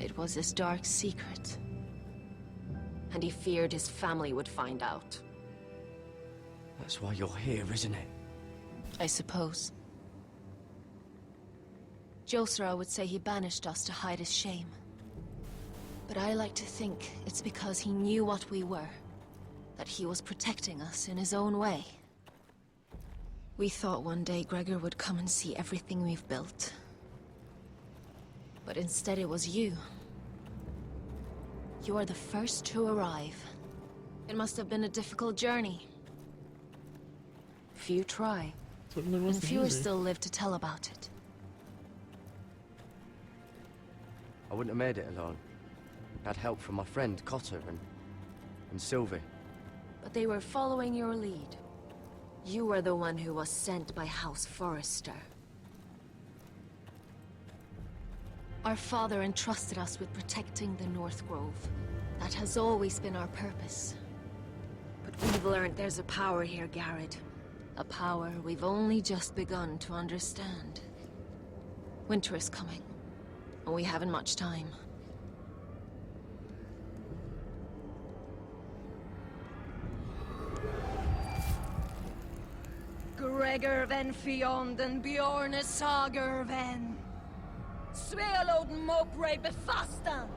It was his dark secret, and he feared his family would find out. That's why you're here, isn't it? I suppose. Josra would say he banished us to hide his shame. But I like to think it's because he knew what we were, that he was protecting us in his own way. We thought one day Gregor would come and see everything we've built. But instead it was you. You are the first to arrive. It must have been a difficult journey. Few try, and fewer still live to tell about it. I wouldn't have made it alone. I had help from my friend Cotter and Sylvie. But they were following your lead. You were the one who was sent by House Forrester. Our father entrusted us with protecting the North Grove. That has always been our purpose. But we've learned there's a power here, Garrett. A power we've only just begun to understand. Winter is coming, and we haven't much time. Gregor ven Fionden Bjorne Sager ven. Svealoden Mopre befastan.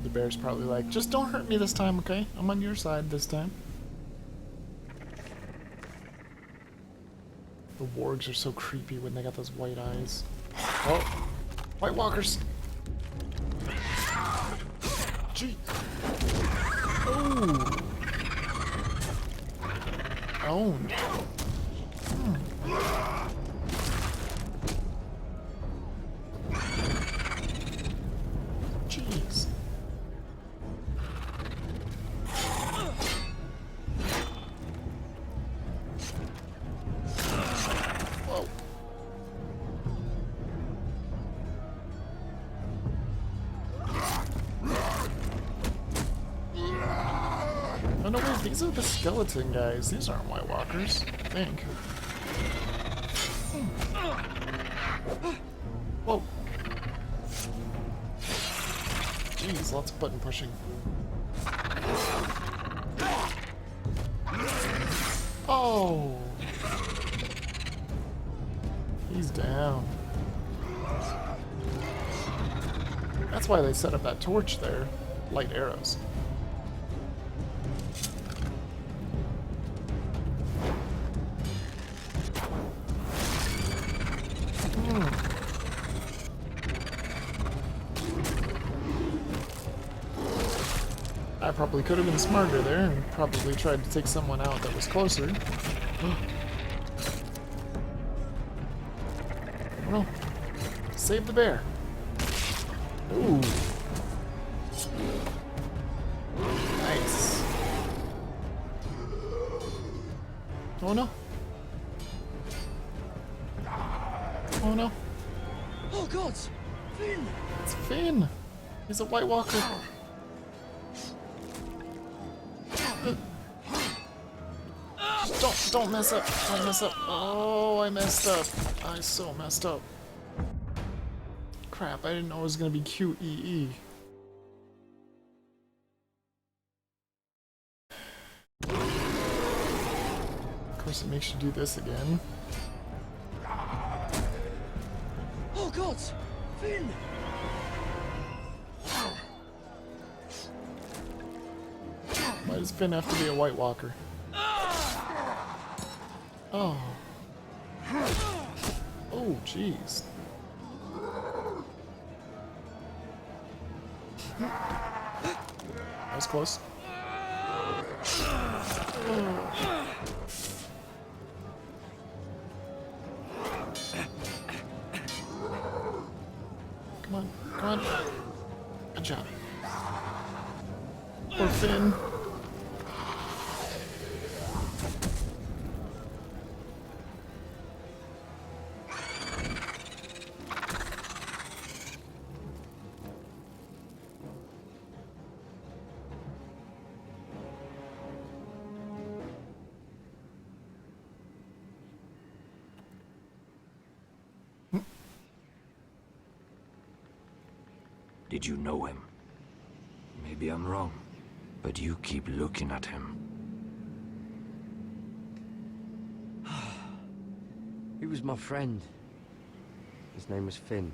The bear's probably like, just don't hurt me this time, okay? I'm on your side this time. The wargs are so creepy when they got those white eyes. Oh, White Walkers! Gee. Oh. Owned. Jeez. Whoa. Oh no, wait, these are the skeleton guys. These aren't White Walkers, I think. Whoa. Jeez, lots of button pushing. Oh! He's down. That's why they set up that torch there. Light arrows. I probably could have been smarter there and probably tried to take someone out that was closer. Well, save the bear. Ooh. Nice. Oh no. Oh no. Oh God! Finn! It's Finn! He's a White Walker. Don't mess up. Don't mess up. Oh, I messed up. I so messed up. Crap, I didn't know it was gonna be QEE. Of course it makes you do this again. Oh God! Finn! Why does Finn have to be a White Walker? Oh. Oh, jeez. That was close. Oh. Come on. Come on. Good job. Poor Finn. Did you know him? Maybe I'm wrong, but you keep looking at him. He was my friend. His name was Finn.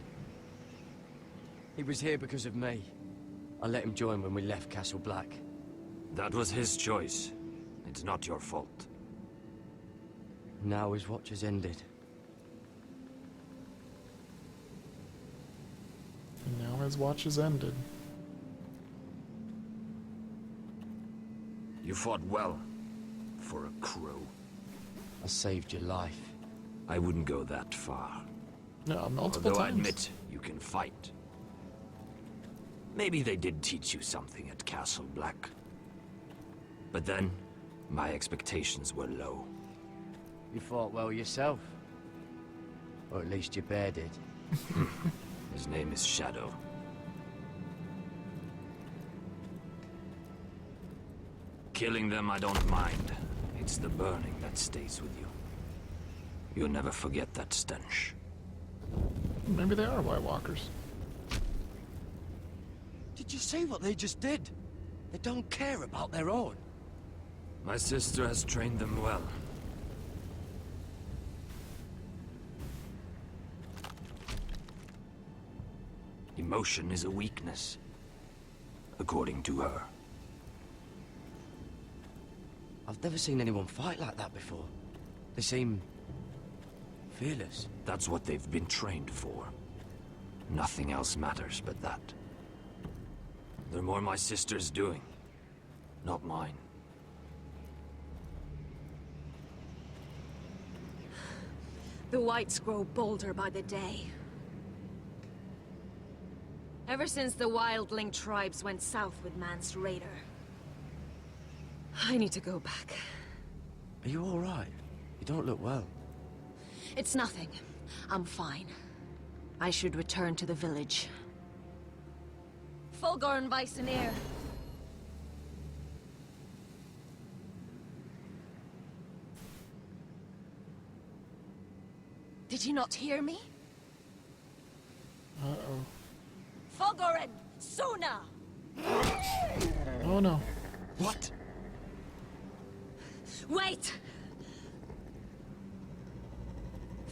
He was here because of me. I let him join when we left Castle Black. That was his choice. It's not your fault. Now his watch has ended. And now his watch is ended. You fought well. For a crow. I saved your life. I wouldn't go that far. No, multiple Although times. I admit, you can fight. Maybe they did teach you something at Castle Black. But then, my expectations were low. You fought well yourself. Or at least your bear did. His name is Shadow. Killing them I don't mind. It's the burning that stays with you. You'll never forget that stench. Maybe they are White Walkers. Did you see what they just did? They don't care about their own. My sister has trained them well. Emotion is a weakness, according to her. I've never seen anyone fight like that before. They seem fearless. That's what they've been trained for. Nothing else matters but that. They're more my sister's doing, not mine. The Whites grow bolder by the day. Ever since the Wildling tribes went south with Mance Raider. I need to go back. Are you all right? You don't look well. It's nothing. I'm fine. I should return to the village. Fulgor and Weissenir. Did you not hear me? Uh-oh. Fulgorin! Suna! Oh no. What? Wait!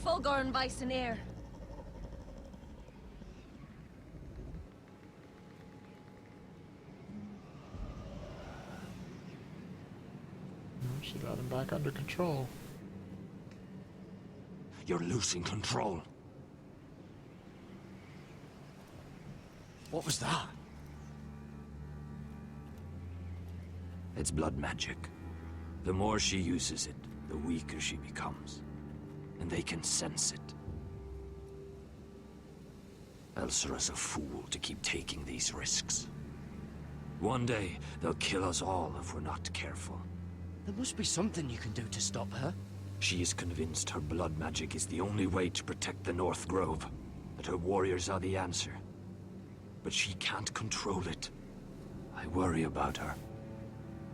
Fulgor and Weissenir. She got him back under control. You're losing control. What was that? It's blood magic. The more she uses it, the weaker she becomes. And they can sense it. Elsera's a fool to keep taking these risks. One day, they'll kill us all if we're not careful. There must be something you can do to stop her. She is convinced her blood magic is the only way to protect the North Grove. That her warriors are the answer. But she can't control it. I worry about her.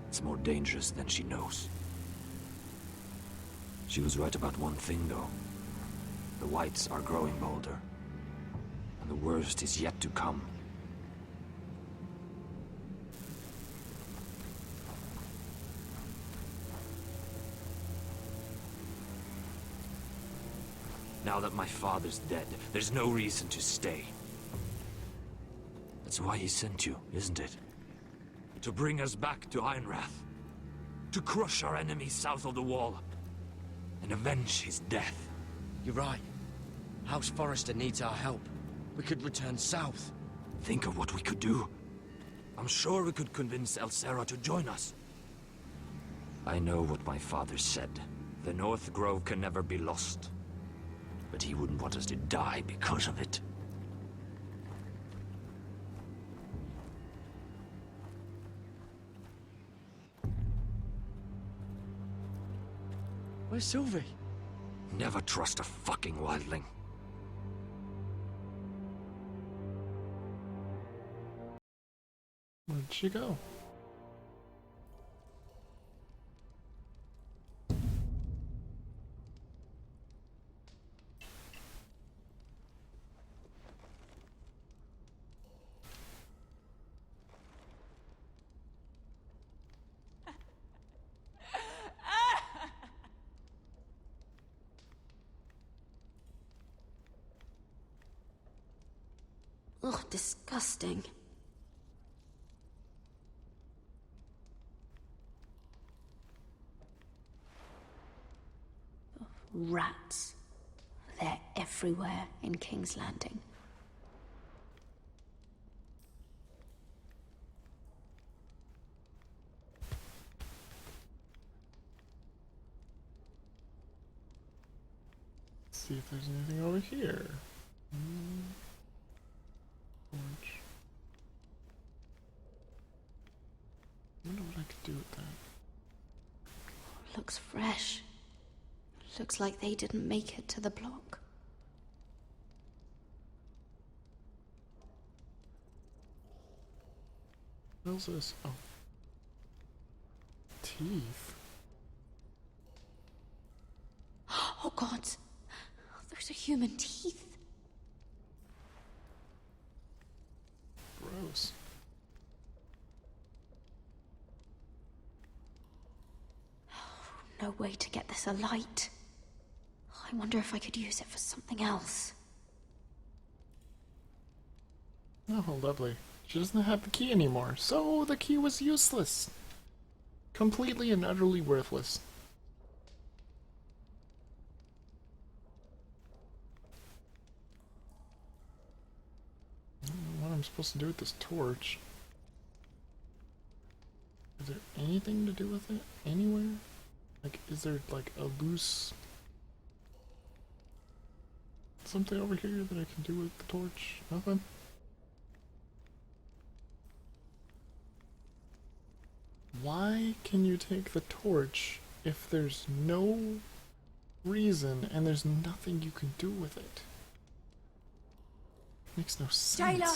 It's more dangerous than she knows. She was right about one thing, though. The Whites are growing bolder. And the worst is yet to come. Now that my father's dead, there's no reason to stay. That's why he sent you, isn't it? To bring us back to Ironrath. To crush our enemies south of the Wall. And avenge his death. You're right. House Forrester needs our help. We could return south. Think of what we could do. I'm sure we could convince Elsera to join us. I know what my father said. The North Grove can never be lost. But he wouldn't want us to die because of it. Where's Sylvie? Never trust a fucking wildling. Where'd she go? Ugh, disgusting. Rats. They're everywhere in King's Landing. Let's see if there's anything over here. Torch. I wonder what I could do with that. Looks fresh. Looks like they didn't make it to the block. What else is? Oh. Teeth. Oh god! Those are human teeth! Gross. No way to get this alight. I wonder if I could use it for something else. Oh, lovely. She doesn't have the key anymore, so the key was useless. Completely and utterly worthless. I don't know what I'm supposed to do with this torch. Is there anything to do with it? Anywhere? Like, is there like a loose... something over here that I can do with the torch? Nothing? Why can you take the torch if there's no reason and there's nothing you can do with it? Makes no sense. Jailer!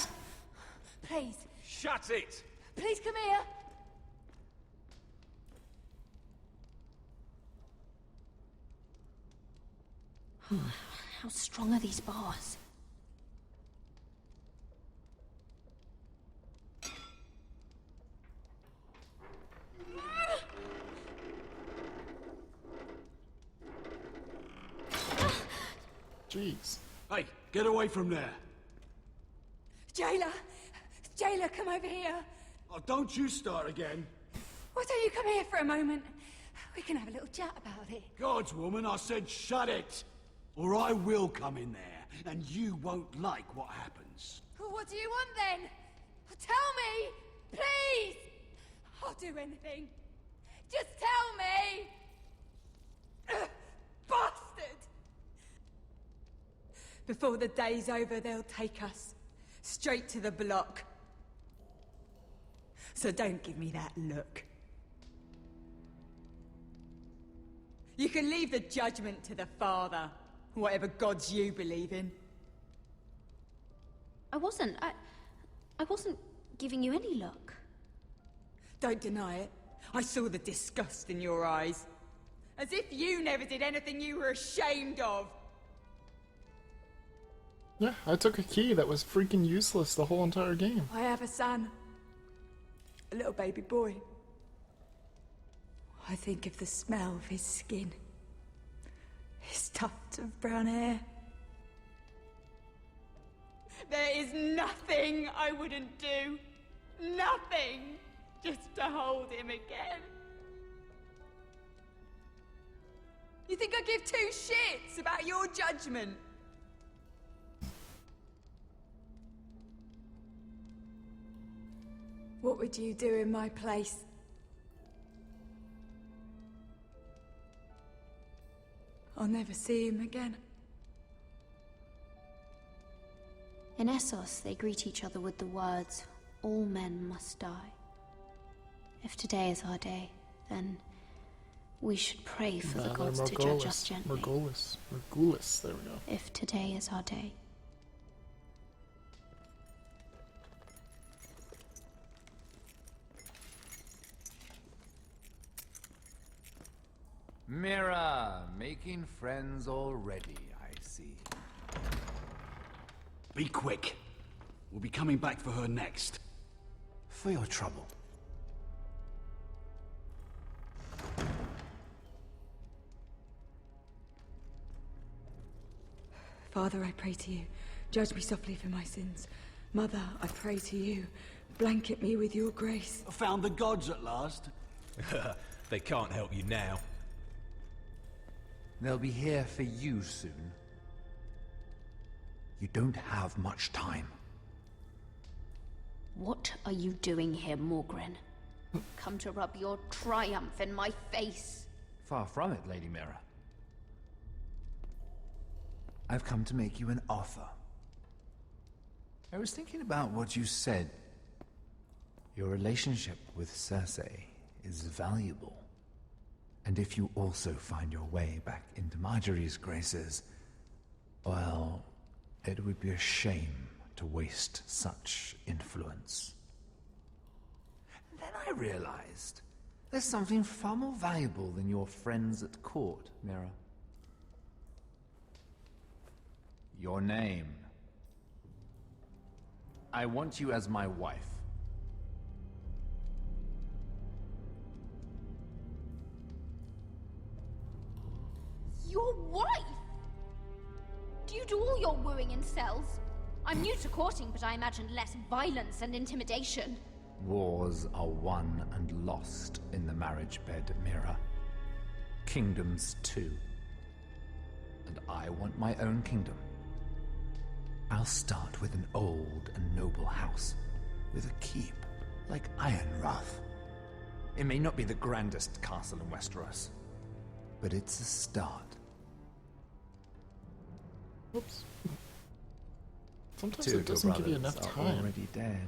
Please. Shut it! Please come here. How strong are these bars? Jeez. Hey, get away from there. Jailer! Jailer, come over here. Oh, don't you start again. Why don't you come here for a moment? We can have a little chat about it. Gods, woman, I said shut it. Or I will come in there, and you won't like what happens. Well, what do you want then? Tell me! Please! I'll do anything. Just tell me! Bastard! Before the day's over, they'll take us straight to the block. So don't give me that look. You can leave the judgment to the Father, whatever gods you believe in. I wasn't giving you any look. Don't deny it. I saw the disgust in your eyes. As if you never did anything you were ashamed of. Yeah, I took a key that was freaking useless the whole entire game. I have a son. A little baby boy. I think of the smell of his skin. His tuft of brown hair. There is nothing I wouldn't do. Nothing. Just to hold him again. You think I give two shits about your judgment? What would you do in my place? I'll never see him again. In Essos, they greet each other with the words, "All men must die." If today is our day, then We should pray for the Valor gods to judge us gently. Morgulus, there we go. If today is our day. Mira, making friends already, I see. Be quick. We'll be coming back for her next. For your trouble. Father, I pray to you. Judge me softly for my sins. Mother, I pray to you. Blanket me with your grace. Found the gods at last. They can't help you now. They'll be here for you soon. You don't have much time. What are you doing here, Morgren? Come to rub your triumph in my face. Far from it, Lady Mira. I've come to make you an offer. I was thinking about what you said. Your relationship with Cersei is valuable. And if you also find your way back into Marjorie's graces, well, it would be a shame to waste such influence. And then I realized there's something far more valuable than your friends at court, Mira. Your name. I want you as my wife. Your wife? Do you do all your wooing in cells? I'm new to courting, but I imagined less violence and intimidation. Wars are won and lost in the marriage bed, Mira. Kingdoms too. And I want my own kingdom. I'll start with an old and noble house, with a keep, like Ironrath. It may not be the grandest castle in Westeros, but it's a start. Oops. Sometimes Two it doesn't give you enough brothers time. are already dead.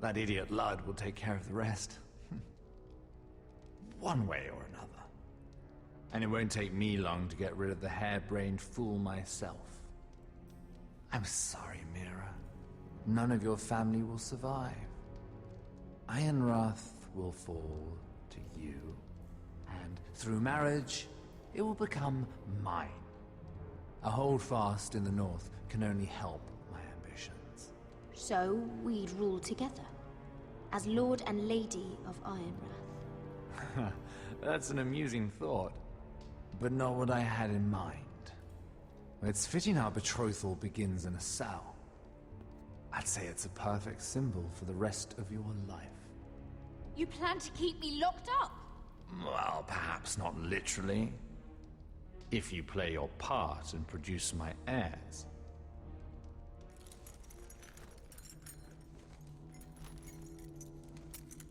That idiot Lud will take care of the rest. One way or another. And it won't take me long to get rid of the harebrained fool myself. I'm sorry, Mira. None of your family will survive. Ironrath will fall to you. And through marriage, it will become mine. A holdfast in the north can only help my ambitions. So we'd rule together, as Lord and Lady of Ironrath. That's an amusing thought, but not what I had in mind. It's fitting our betrothal begins in a cell. I'd say it's a perfect symbol for the rest of your life. You plan to keep me locked up? Well, perhaps not literally. If you play your part and produce my heirs.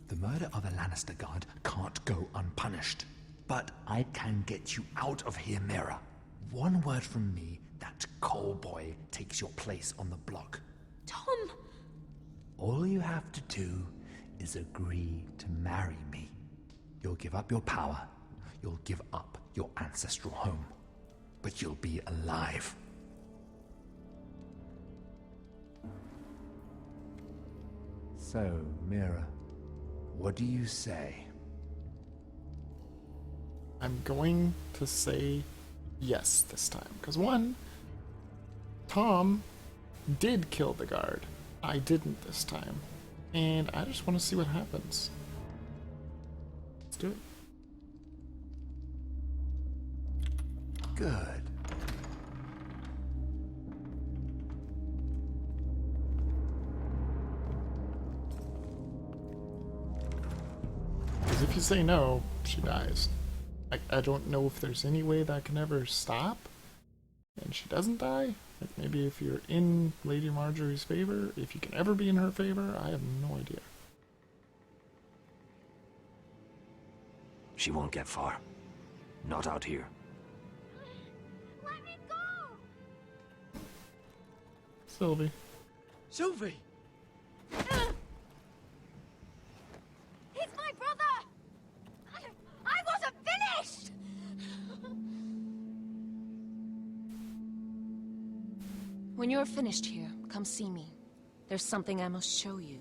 The murder of a Lannister guard can't go unpunished. But I can get you out of here, Mira. One word from me, that coal boy takes your place on the block. Tom! All you have to do is agree to marry me. You'll give up your power. You'll give up your ancestral home. But you'll be alive. So, Mira, what do you say? I'm going to say yes this time. Because one, Tom did kill the guard. I didn't this time. And I just want to see what happens. Let's do it. Good. Because if you say no, she dies. I don't know if there's any way that can ever stop and she doesn't die. Like maybe if you're in Lady Marjorie's favor, if you can ever be in her favor, I have no idea. She won't get far. Not out here. Let me go! Sylvie. Sylvie! He's my brother! I wasn't When you're finished here, come see me. There's something I must show you.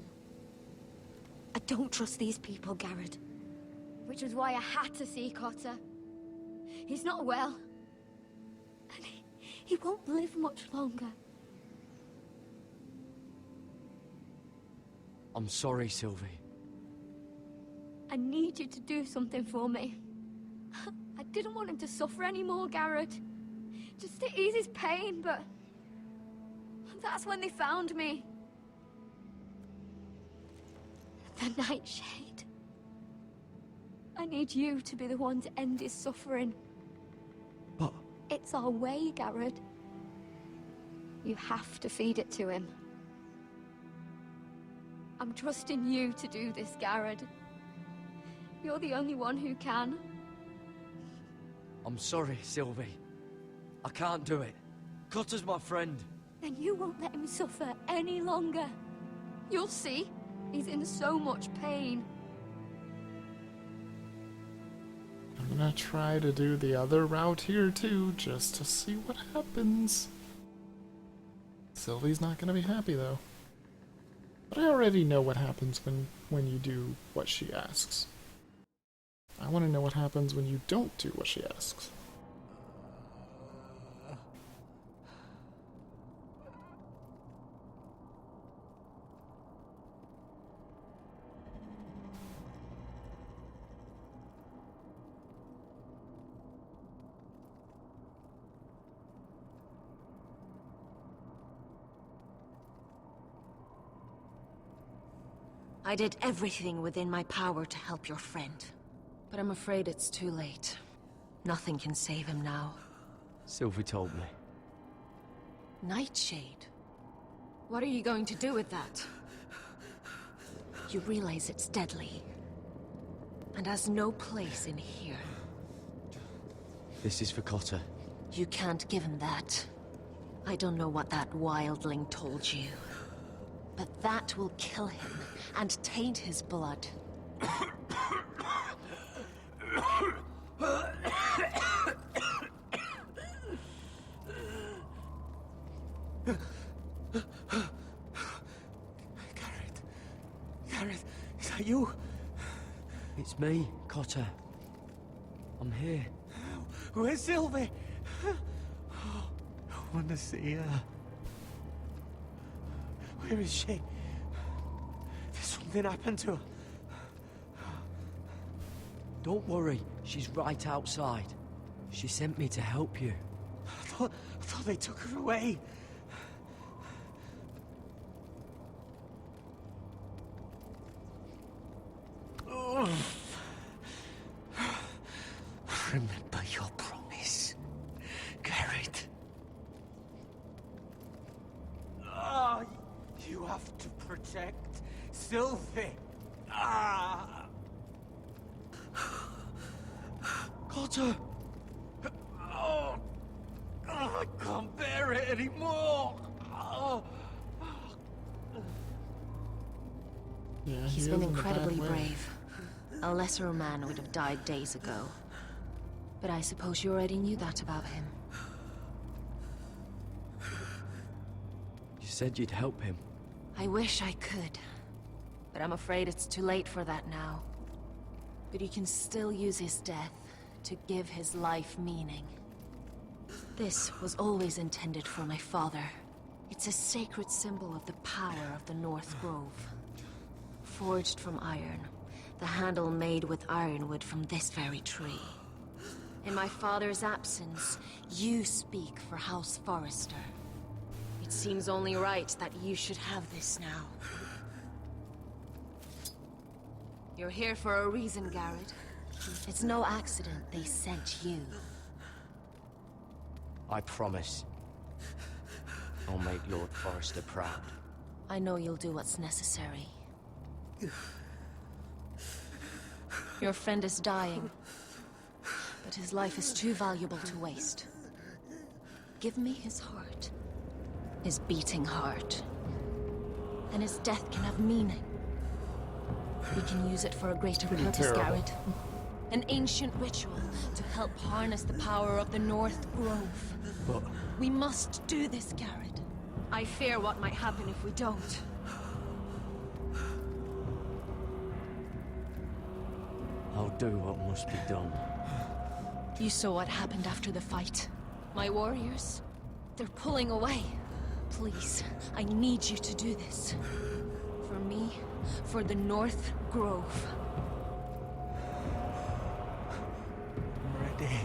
I don't trust these people, Garrett. Which was why I had to see Cotter. He's not well. And he won't live much longer. I'm sorry, Sylvie. I need you to do something for me. I didn't want him to suffer anymore, Garrett. Just to ease his pain, but... that's when they found me. The Nightshade. I need you to be the one to end his suffering. But... it's our way, Garrett. You have to feed it to him. I'm trusting you to do this, Garrett. You're the only one who can. I'm sorry, Sylvie. I can't do it. Cotter's my friend. Then you won't let him suffer any longer. You'll see. He's in so much pain. I'm gonna try to do the other route here too, just to see what happens. Sylvie's not gonna be happy though. But I already know what happens when you do what she asks. I want to know what happens when you don't do what she asks. I did everything within my power to help your friend. But I'm afraid it's too late. Nothing can save him now. Sylvie told me. Nightshade? What are you going to do with that? You realize it's deadly. And has no place in here. This is for Cotter. You can't give him that. I don't know what that wildling told you. But that will kill him and taint his blood. Garrett, is that you? It's me, Cotter. I'm here. Where's Sylvie? I want to see her. Where is she? Did something happen to her? Don't worry, she's right outside. She sent me to help you. I thought they took her away. Remember your promise, Garrett. You have to protect Sylvie. Cotter! I can't bear it anymore. Yeah, He's been incredibly brave. A lesser man would have died days ago. But I suppose you already knew that about him. You said you'd help him. I wish I could. But I'm afraid it's too late for that now. But you can still use his death to give his life meaning. This was always intended for my father. It's a sacred symbol of the power of the North Grove. Forged from iron, the handle made with ironwood from this very tree. In my father's absence, you speak for House Forrester. It seems only right that you should have this now. You're here for a reason, Garrett. It's no accident they sent you. I promise. I'll make Lord Forrester proud. I know you'll do what's necessary. Your friend is dying, but his life is too valuable to waste. Give me his heart. His beating heart. Then his death can have meaning. We can use it for a greater purpose, Garrett. An ancient ritual to help harness the power of the North Grove. But... we must do this, Garrett. I fear what might happen if we don't. I'll do what must be done. You saw what happened after the fight. My warriors, they're pulling away. Please, I need you to do this. For me, for the North Grove. I'm ready.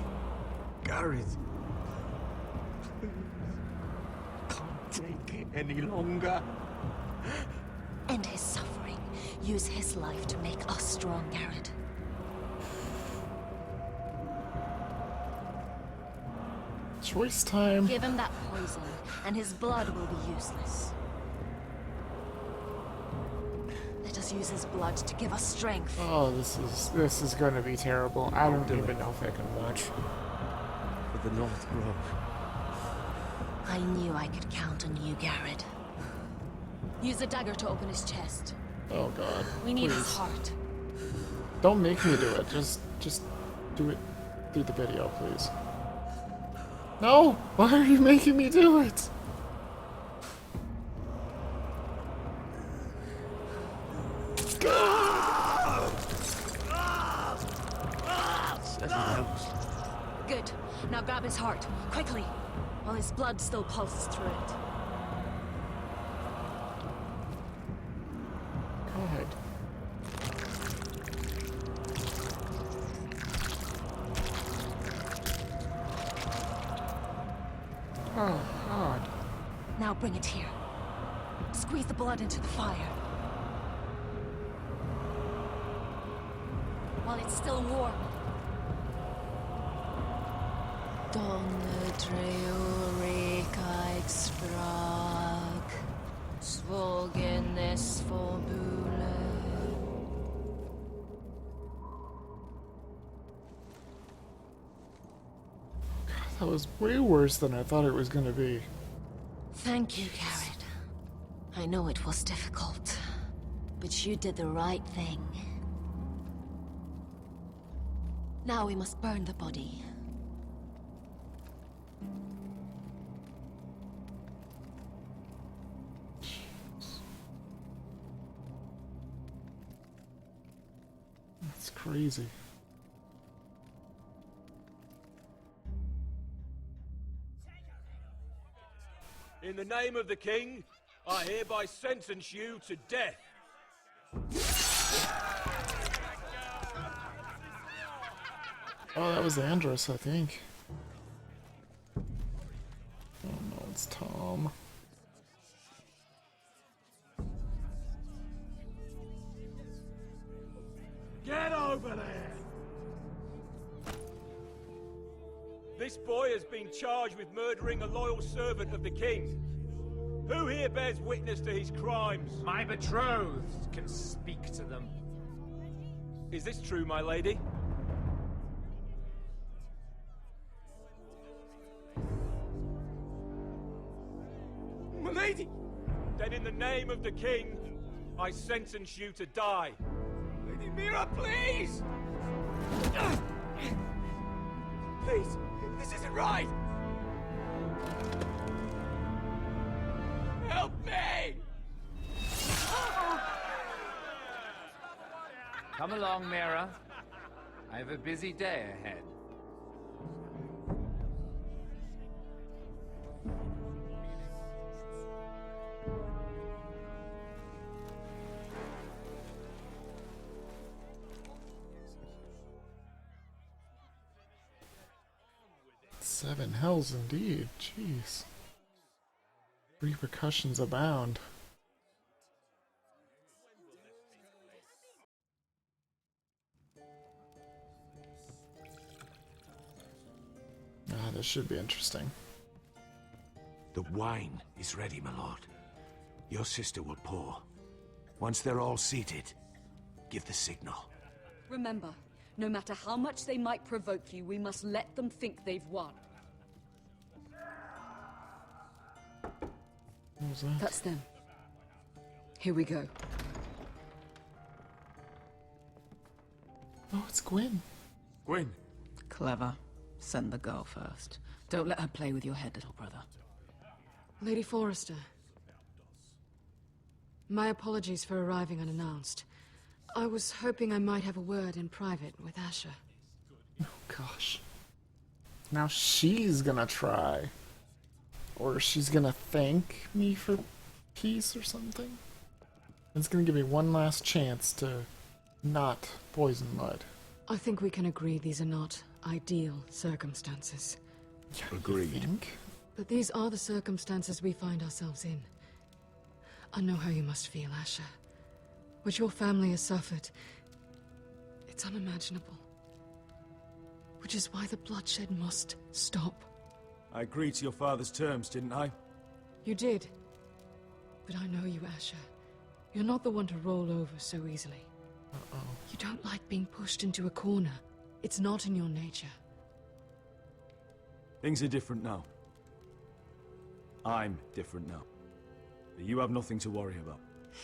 Gareth. Can't take it any longer. End his suffering. Use his life to make us strong, Garrett. Choice time. Give him that poison, and his blood will be useless. Let us use his blood to give us strength. Oh, this is gonna be terrible. I don't even know if I can watch. For the North Grove. I knew I could count on you, Garrett. Use a dagger to open his chest. Oh god. We need please. his heart. Don't make me do it. Just do it through the video, please. No! Why are you making me do it? Good. Now grab his heart, quickly, while his blood still pulses through it. Go ahead. Oh, God. Now bring it here. Squeeze the blood into the fire. While it's still warm. Donne treureka exprag, svogenes fobule. That was way worse than I thought it was gonna be. Thank you, Garrett. I know it was difficult, but you did the right thing. Now we must burn the body. That's crazy. In the name of the king, I hereby sentence you to death. Oh, that was Andros, I think. Oh no, it's Tom. Get over there! This boy has been charged with murdering a loyal servant of the king. Who here bears witness to his crimes? My betrothed can speak to them. Is this true, my lady? My lady! Then in the name of the king, I sentence you to die. Lady Mira, please! Please, this isn't right! Help me! Come along, Mira. I have a busy day ahead. Seven hells indeed. Jeez. Repercussions abound. Ah, this should be interesting. The wine is ready, my lord. Your sister will pour. Once they're all seated, give the signal. Remember, no matter how much they might provoke you, we must let them think they've won. What was that? That's them. Here we go. Oh, it's Gwyn. Gwyn. Clever. Send the girl first. Don't let her play with your head, little brother. Lady Forrester, My apologies for arriving unannounced. I was hoping I might have a word in private with Asher. Oh gosh. Now she's gonna try. Or she's gonna thank me for peace or something. It's gonna give me one last chance to not poison Mud. I think we can agree these are not ideal circumstances. Agreed. But these are the circumstances we find ourselves in. I know how you must feel, Asher. What your family has suffered, it's unimaginable. Which is why the bloodshed must stop. I agreed to your father's terms, didn't I? You did. But I know you, Asher. You're not the one to roll over so easily. You don't like being pushed into a corner. It's not in your nature. Things are different now. I'm different now. But you have nothing to worry about.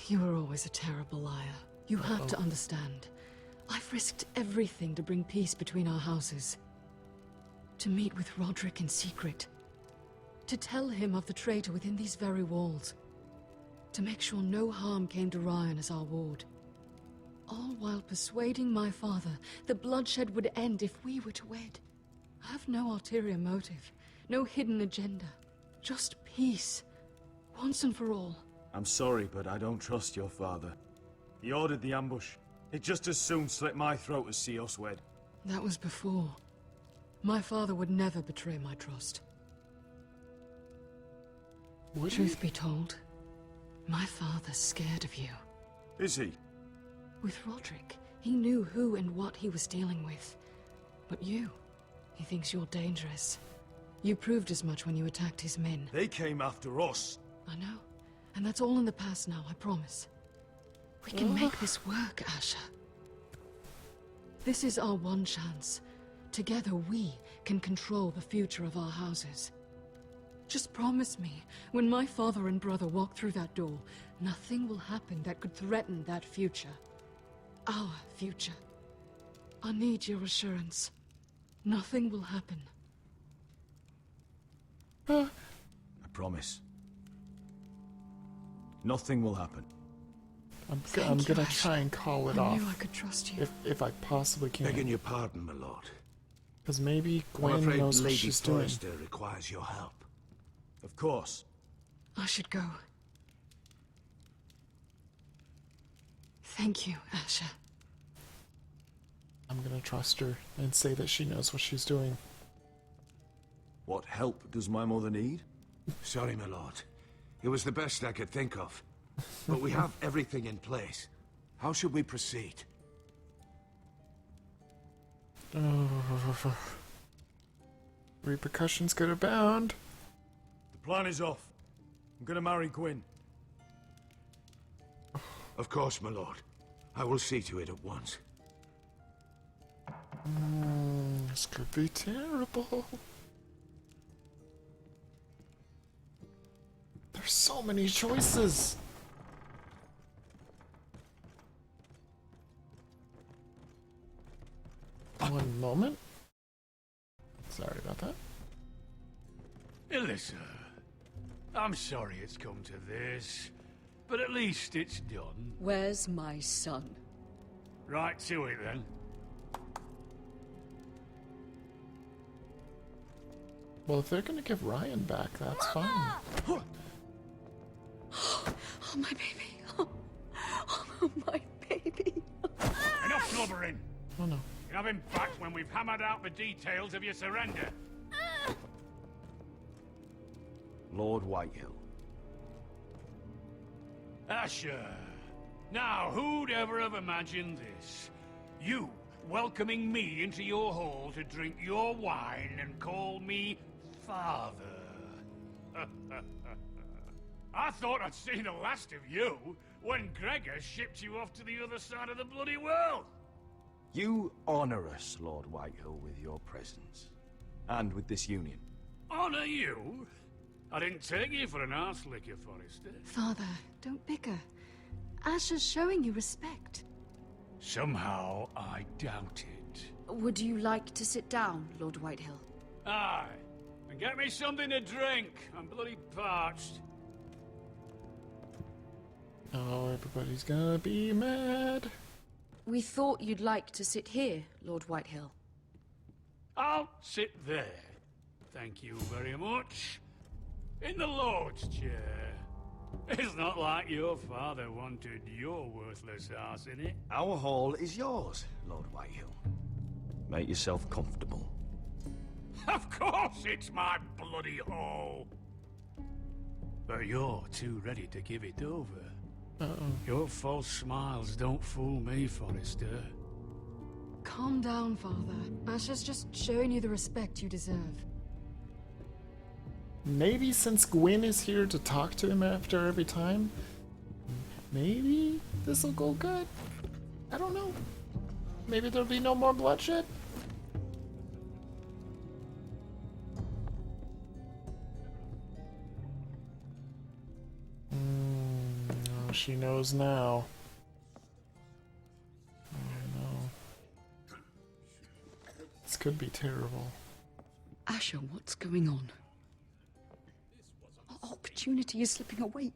You were always a terrible liar. You have to understand. I've risked everything to bring peace between our houses. To meet with Roderick in secret. To tell him of the traitor within these very walls. To make sure no harm came to Ryan as our ward. All while persuading my father that bloodshed would end if we were to wed. I have no ulterior motive, no hidden agenda. Just peace, once and for all. I'm sorry, but I don't trust your father. He ordered the ambush. He'd just as soon slit my throat as see us wed. That was before. My father would never betray my trust. Truth be told, my father's scared of you. Is he? With Roderick, he knew who and what he was dealing with. But you, he thinks you're dangerous. You proved as much when you attacked his men. They came after us. I know. And that's all in the past now, I promise. We can make this work, Asher. This is our one chance. Together we can control the future of our houses. Just promise me, when my father and brother walk through that door, nothing will happen that could threaten that future. Our future. I need your assurance. Nothing will happen. I promise. Nothing will happen. I'm gonna try and call it off. I knew I could trust you. If I possibly can. Begging your pardon, my lord. Because maybe I'm Gwen afraid knows what Lady she's doing. Forrester requires your help. Of course. I should go. Thank you, Asher. I'm gonna trust her and say that she knows what she's doing. What help does my mother need? Sorry, my lord. It was the best I could think of. But we have everything in place. How should we proceed? Repercussions could abound. The plan is off. I'm gonna marry Gwyn. Of course, my lord. I will see to it at once. This could be terrible. There's so many choices. One moment. Sorry about that. Alyssa, I'm sorry it's come to this, but at least it's done. Where's my son? Right to it, then. Well, if they're gonna give Ryan back, that's fine. Oh, my baby. Oh, my baby. Enough blubbering! Oh no. You'll have him back when we've hammered out the details of your surrender. Lord Whitehill. Asher. Now, who'd ever have imagined this? You welcoming me into your hall to drink your wine and call me father. I thought I'd seen the last of you when Gregor shipped you off to the other side of the bloody world. You honor us, Lord Whitehill, with your presence. And with this union. Honor you? I didn't take you for an arse licker, Forrester. Father, don't bicker. Asher's showing you respect. Somehow, I doubt it. Would you like to sit down, Lord Whitehill? Aye. And get me something to drink. I'm bloody parched. Oh, everybody's gonna be mad. We thought you'd like to sit here, Lord Whitehill. I'll sit there. Thank you very much. In the Lord's chair. It's not like your father wanted your worthless ass in it. Our hall is yours, Lord Whitehill. Make yourself comfortable. Of course it's my bloody hall. But you're too ready to give it over. Your false smiles don't fool me, Forrester. Calm down, Father. Asher's just showing you the respect you deserve. Maybe since Gwyn is here to talk to him after every time, maybe this'll go good? I don't know. Maybe there'll be no more bloodshed? Oh, she knows now. Oh no. This could be terrible. Asher, what's going on? Our opportunity is slipping away.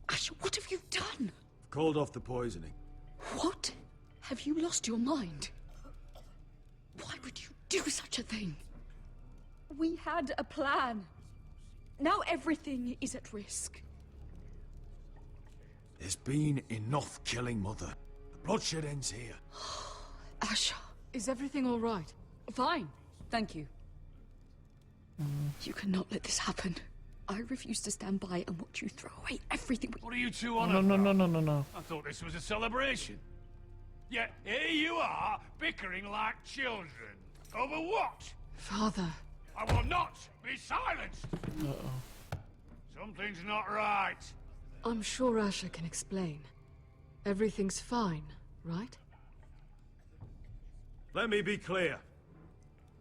Asher, what have you done? Called off the poisoning. What? Have you lost your mind? Why would you do such a thing? We had a plan. Now everything is at risk. There's been enough killing, Mother. The bloodshed ends here. Asher. Is everything all right? Fine. Thank you. You cannot let this happen. I refuse to stand by and watch you throw away everything we... What are you two on No, about? no. I thought this was a celebration. Yet here you are, bickering like children. Over what? Father. I will not be silenced! Uh-oh. Something's not right. I'm sure Asher can explain. Everything's fine, right? Let me be clear.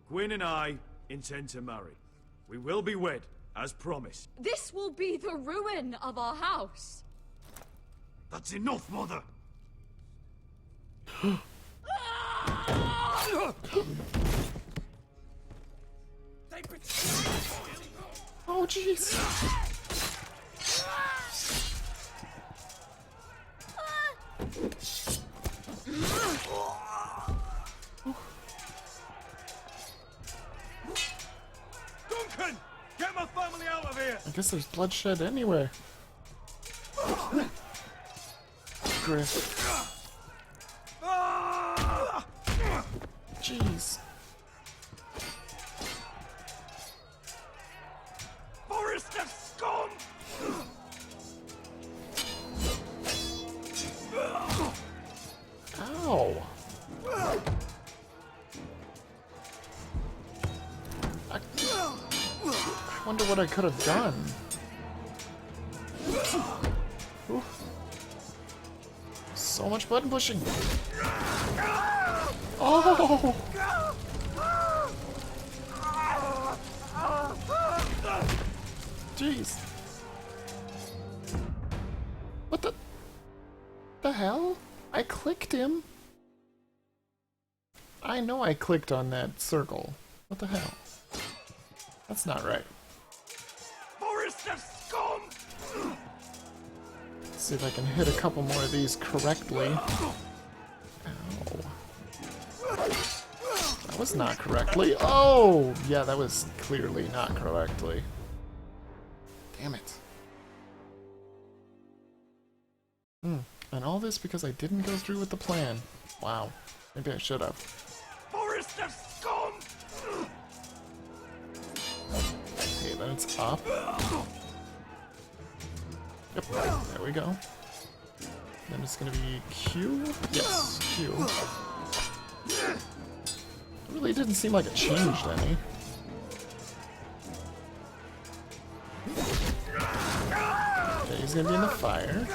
Gwyn and I intend to marry. We will be wed, as promised. This will be the ruin of our house. That's enough, Mother! Oh, jeez. Duncan! Get my family out of here! I guess there's bloodshed anywhere. Griff. Jeez. Forrester scum! Ow. I wonder what I could have done. Ooh. So much button pushing. Oh! Jeez. What the hell? I clicked him. I know I clicked on that circle. What the hell? That's not right. Forrester scum! Let's see if I can hit a couple more of these correctly. Ow. That was not correctly. Oh! Yeah, that was clearly not correctly. Damn it. And all this because I didn't go through with the plan. Wow. Maybe I should have. Forrester scum! Okay, then it's up. Yep, there we go. Then it's gonna be Q? Yes, Q. It really didn't seem like it changed any. Okay, he's gonna be in the fire.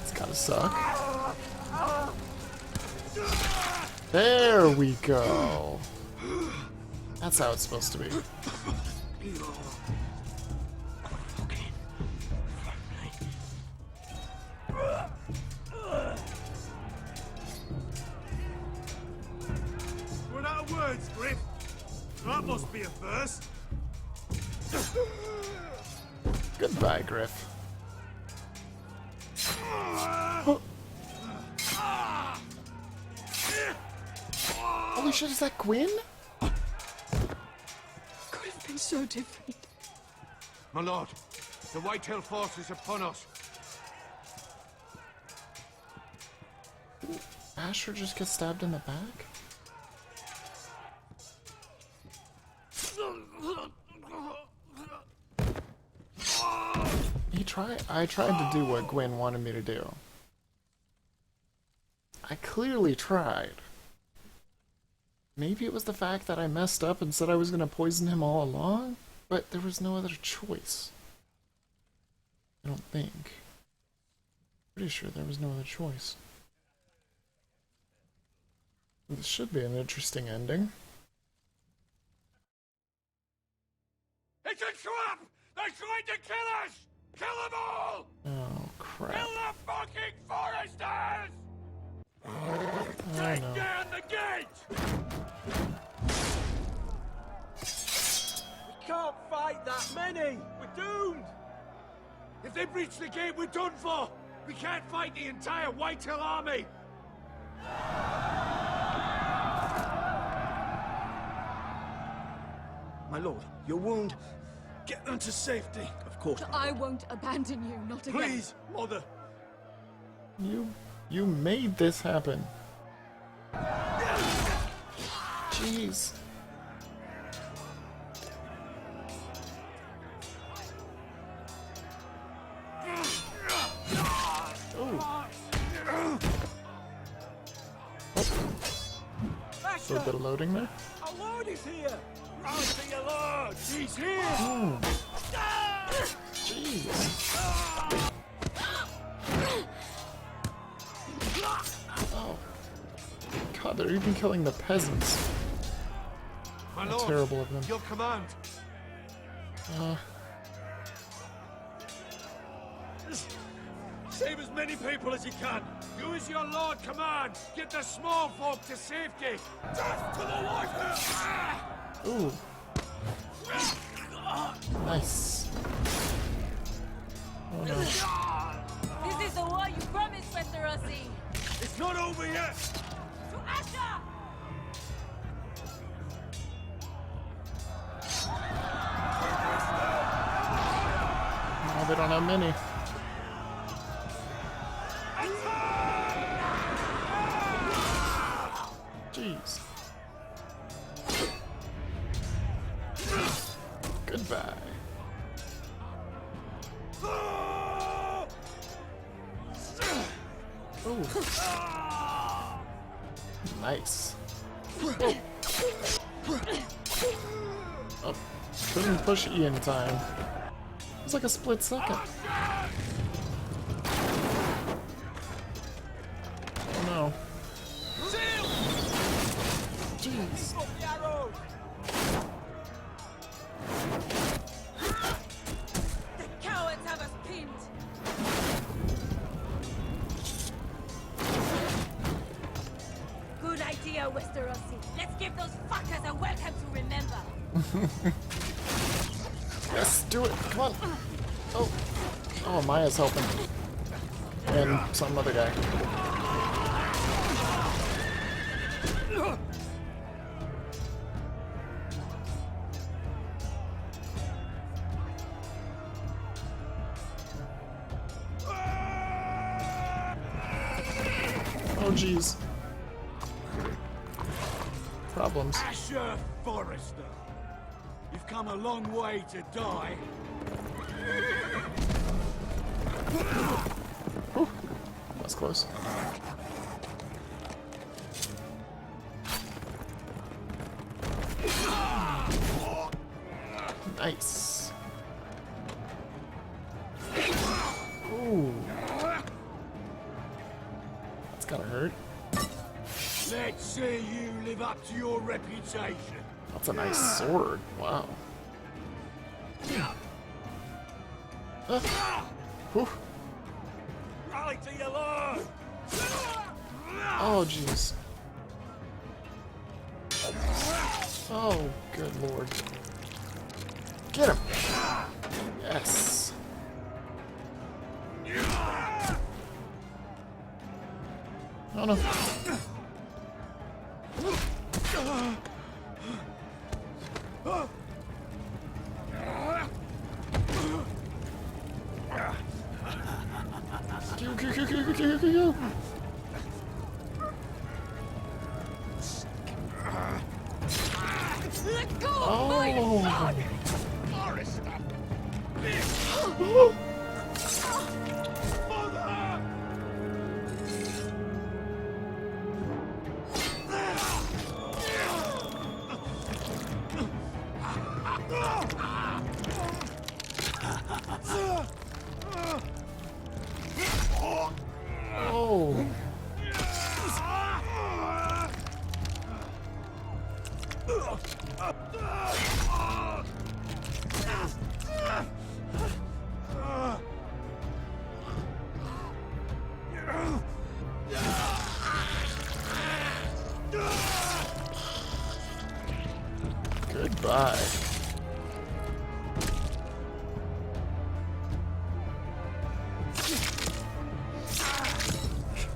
It's gotta suck. There we go. That's how it's supposed to be. Run out of words, Griff. That must be a first. Goodbye, Griff. Holy shit, is that Gwyn? Could have been so different. My lord, the Whitehill force is upon us. Asher just gets stabbed in the back? I tried to do what Gwyn wanted me to do. I clearly tried. Maybe it was the fact that I messed up and said I was going to poison him all along, but there was no other choice. I don't think. Pretty sure there was no other choice. This should be an interesting ending. It's a trap! They're trying to kill us! Kill them all! Oh, crap. Kill the fucking foresters! I Take know. down the gate! We can't fight that many! We're doomed! If they breach the gate, we're done for! We can't fight the entire Whitehill army! My lord, your wound. Get them to safety. Of course. I won't abandon you, not again. Please, mother. You made this happen. Jeez. So a bit of loading there. Our lord is here. Run to your lord! He's here. Oh. Jeez. Oh. God, they're even killing the peasants. My How lord, terrible of them. your command. Save as many people as you can. Do as your lord commands. Get the small folk to safety. Death to the Whitehill! Ooh. Nice. Oh no. This is the war you promised, Westerosi. It's not over yet. To Asher! No, they don't have many. Jeez. Goodbye. Ooh. Nice. Whoa. Oh, couldn't push E in time. It was like a split second. Oh no. Jeez. The cowards have us pinned. Good idea, Westerosi. Let's give those fuckers a welcome to remember. Yes, do it. Come on. Oh. Oh, Maya's helping. And some other guy. Oh, jeez. Problems. Asher Forrester. You've come a long way to die. Whew. That's close. Nice. Ooh. That's gotta hurt. Let's see you live up to your reputation. That's a nice sword. Wow. Whew. Rally to your lord! Oh, jeez. Oh, good lord. Get him! Yes. Oh no. Let go of my son! Forrester! Oh. Goodbye.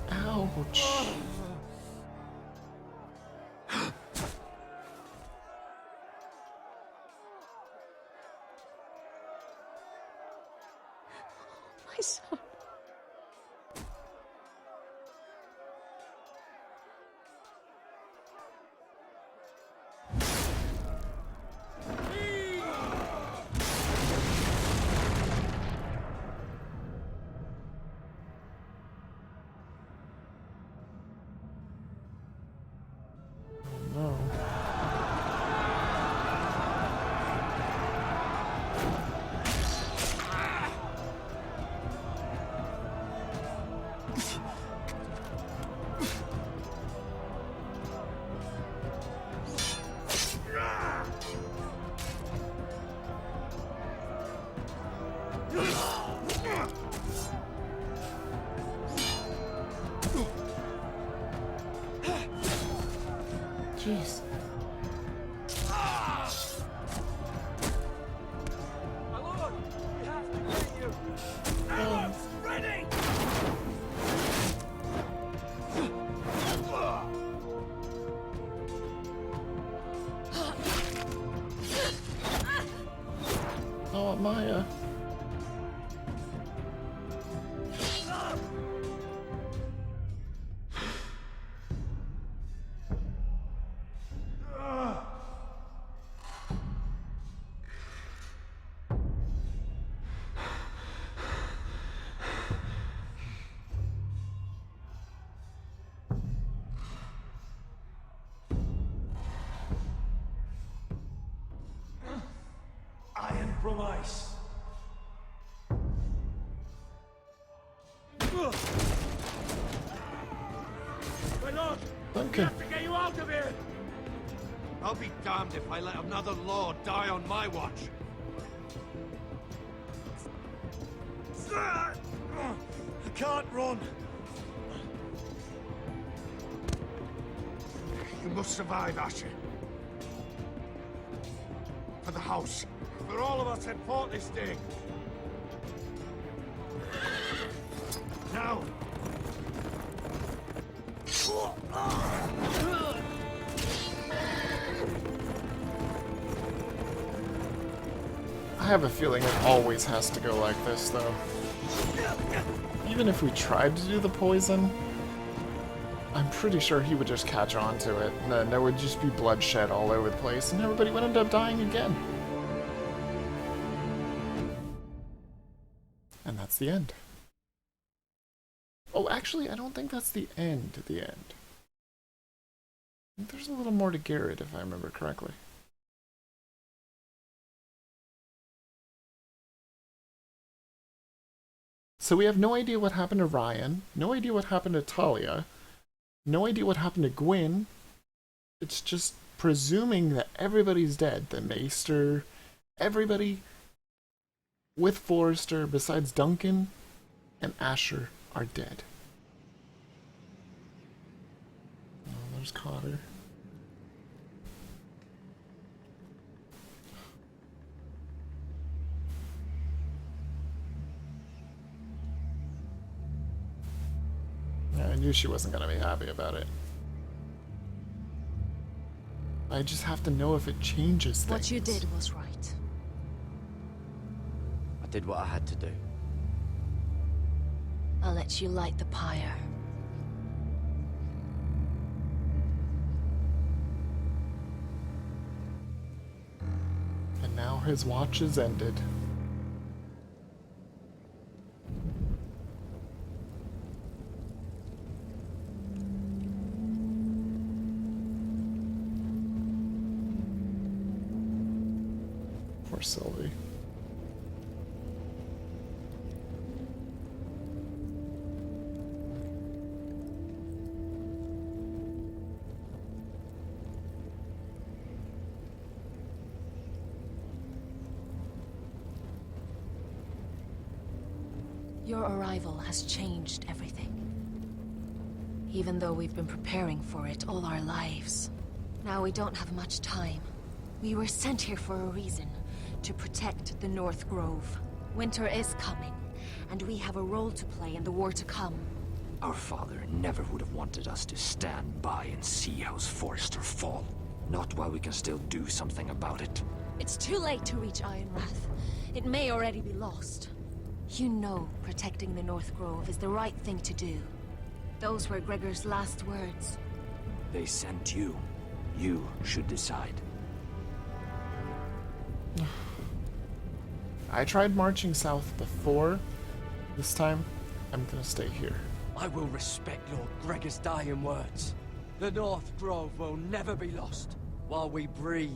Ouch. My son. No. Jeez. My lord, we have to get you. Arrows ready! Oh, Maya. Iron from ice. My lord, we Duncan. have to get you out of here! I'll be damned if I let another lord die on my watch. I can't run. You must survive, Asher. For the house. For all of us at port this day. Now. I have a feeling it always has to go like this, though. Even if we tried to do the poison, I'm pretty sure he would just catch on to it, and then there would just be bloodshed all over the place, and everybody would end up dying again. And that's the end. Oh, actually, I don't think that's the end. I think there's a little more to Garrett, if I remember correctly. So we have no idea what happened to Ryan, no idea what happened to Talia, no idea what happened to Gwyn. It's just presuming that everybody's dead. The Maester, everybody with Forrester besides Duncan and Asher are dead. Oh, there's Cotter. Yeah, I knew she wasn't going to be happy about it. I just have to know if it changes things. What you did was right. I did what I had to do. I'll let you light the pyre. And now his watch is ended. Poor Sylvie. Your arrival has changed everything. Even though we've been preparing for it all our lives. Now we don't have much time. We were sent here for a reason. To protect the North Grove. Winter is coming, and we have a role to play in the war to come. Our father never would have wanted us to stand by and see House Forrester fall. Not while we can still do something about it. It's too late to reach Ironrath. It may already be lost. You know protecting the North Grove is the right thing to do. Those were Gregor's last words. They sent you. You should decide. I tried marching south before. This time, I'm gonna stay here. I will respect Lord Gregor's dying words. The North Grove will never be lost. While we breathe,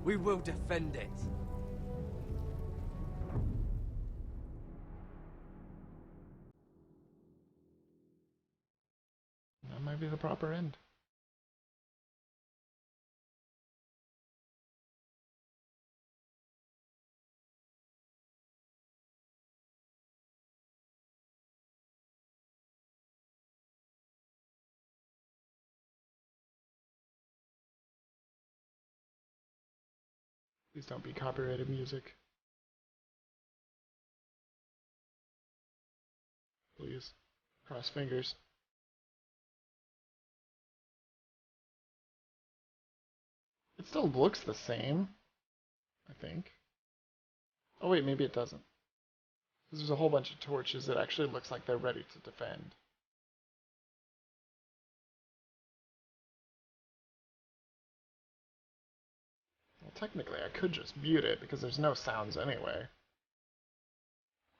we will defend it. That might be the proper end. Please don't be copyrighted music. Please. Cross fingers. It still looks the same, I think. Oh wait, maybe it doesn't. Because there's a whole bunch of torches that actually looks like they're ready to defend. Well, technically I could just mute it because there's no sounds anyway.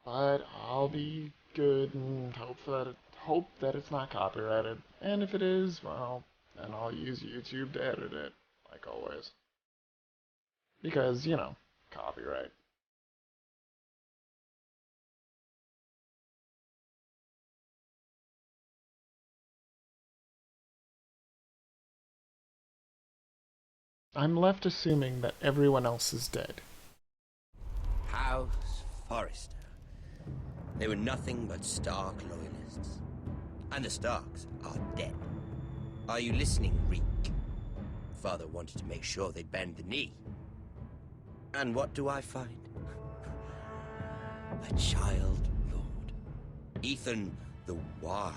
But I'll be good and hope that it's not copyrighted. And if it is, well, then I'll use YouTube to edit it, like always. Because, you know, copyright. I'm left assuming that everyone else is dead. House Forrester. They were nothing but Stark loyalists. And the Starks are dead. Are you listening, Reek? Father wanted to make sure they'd bend the knee. And what do I find? A child lord. Ethan the Wise.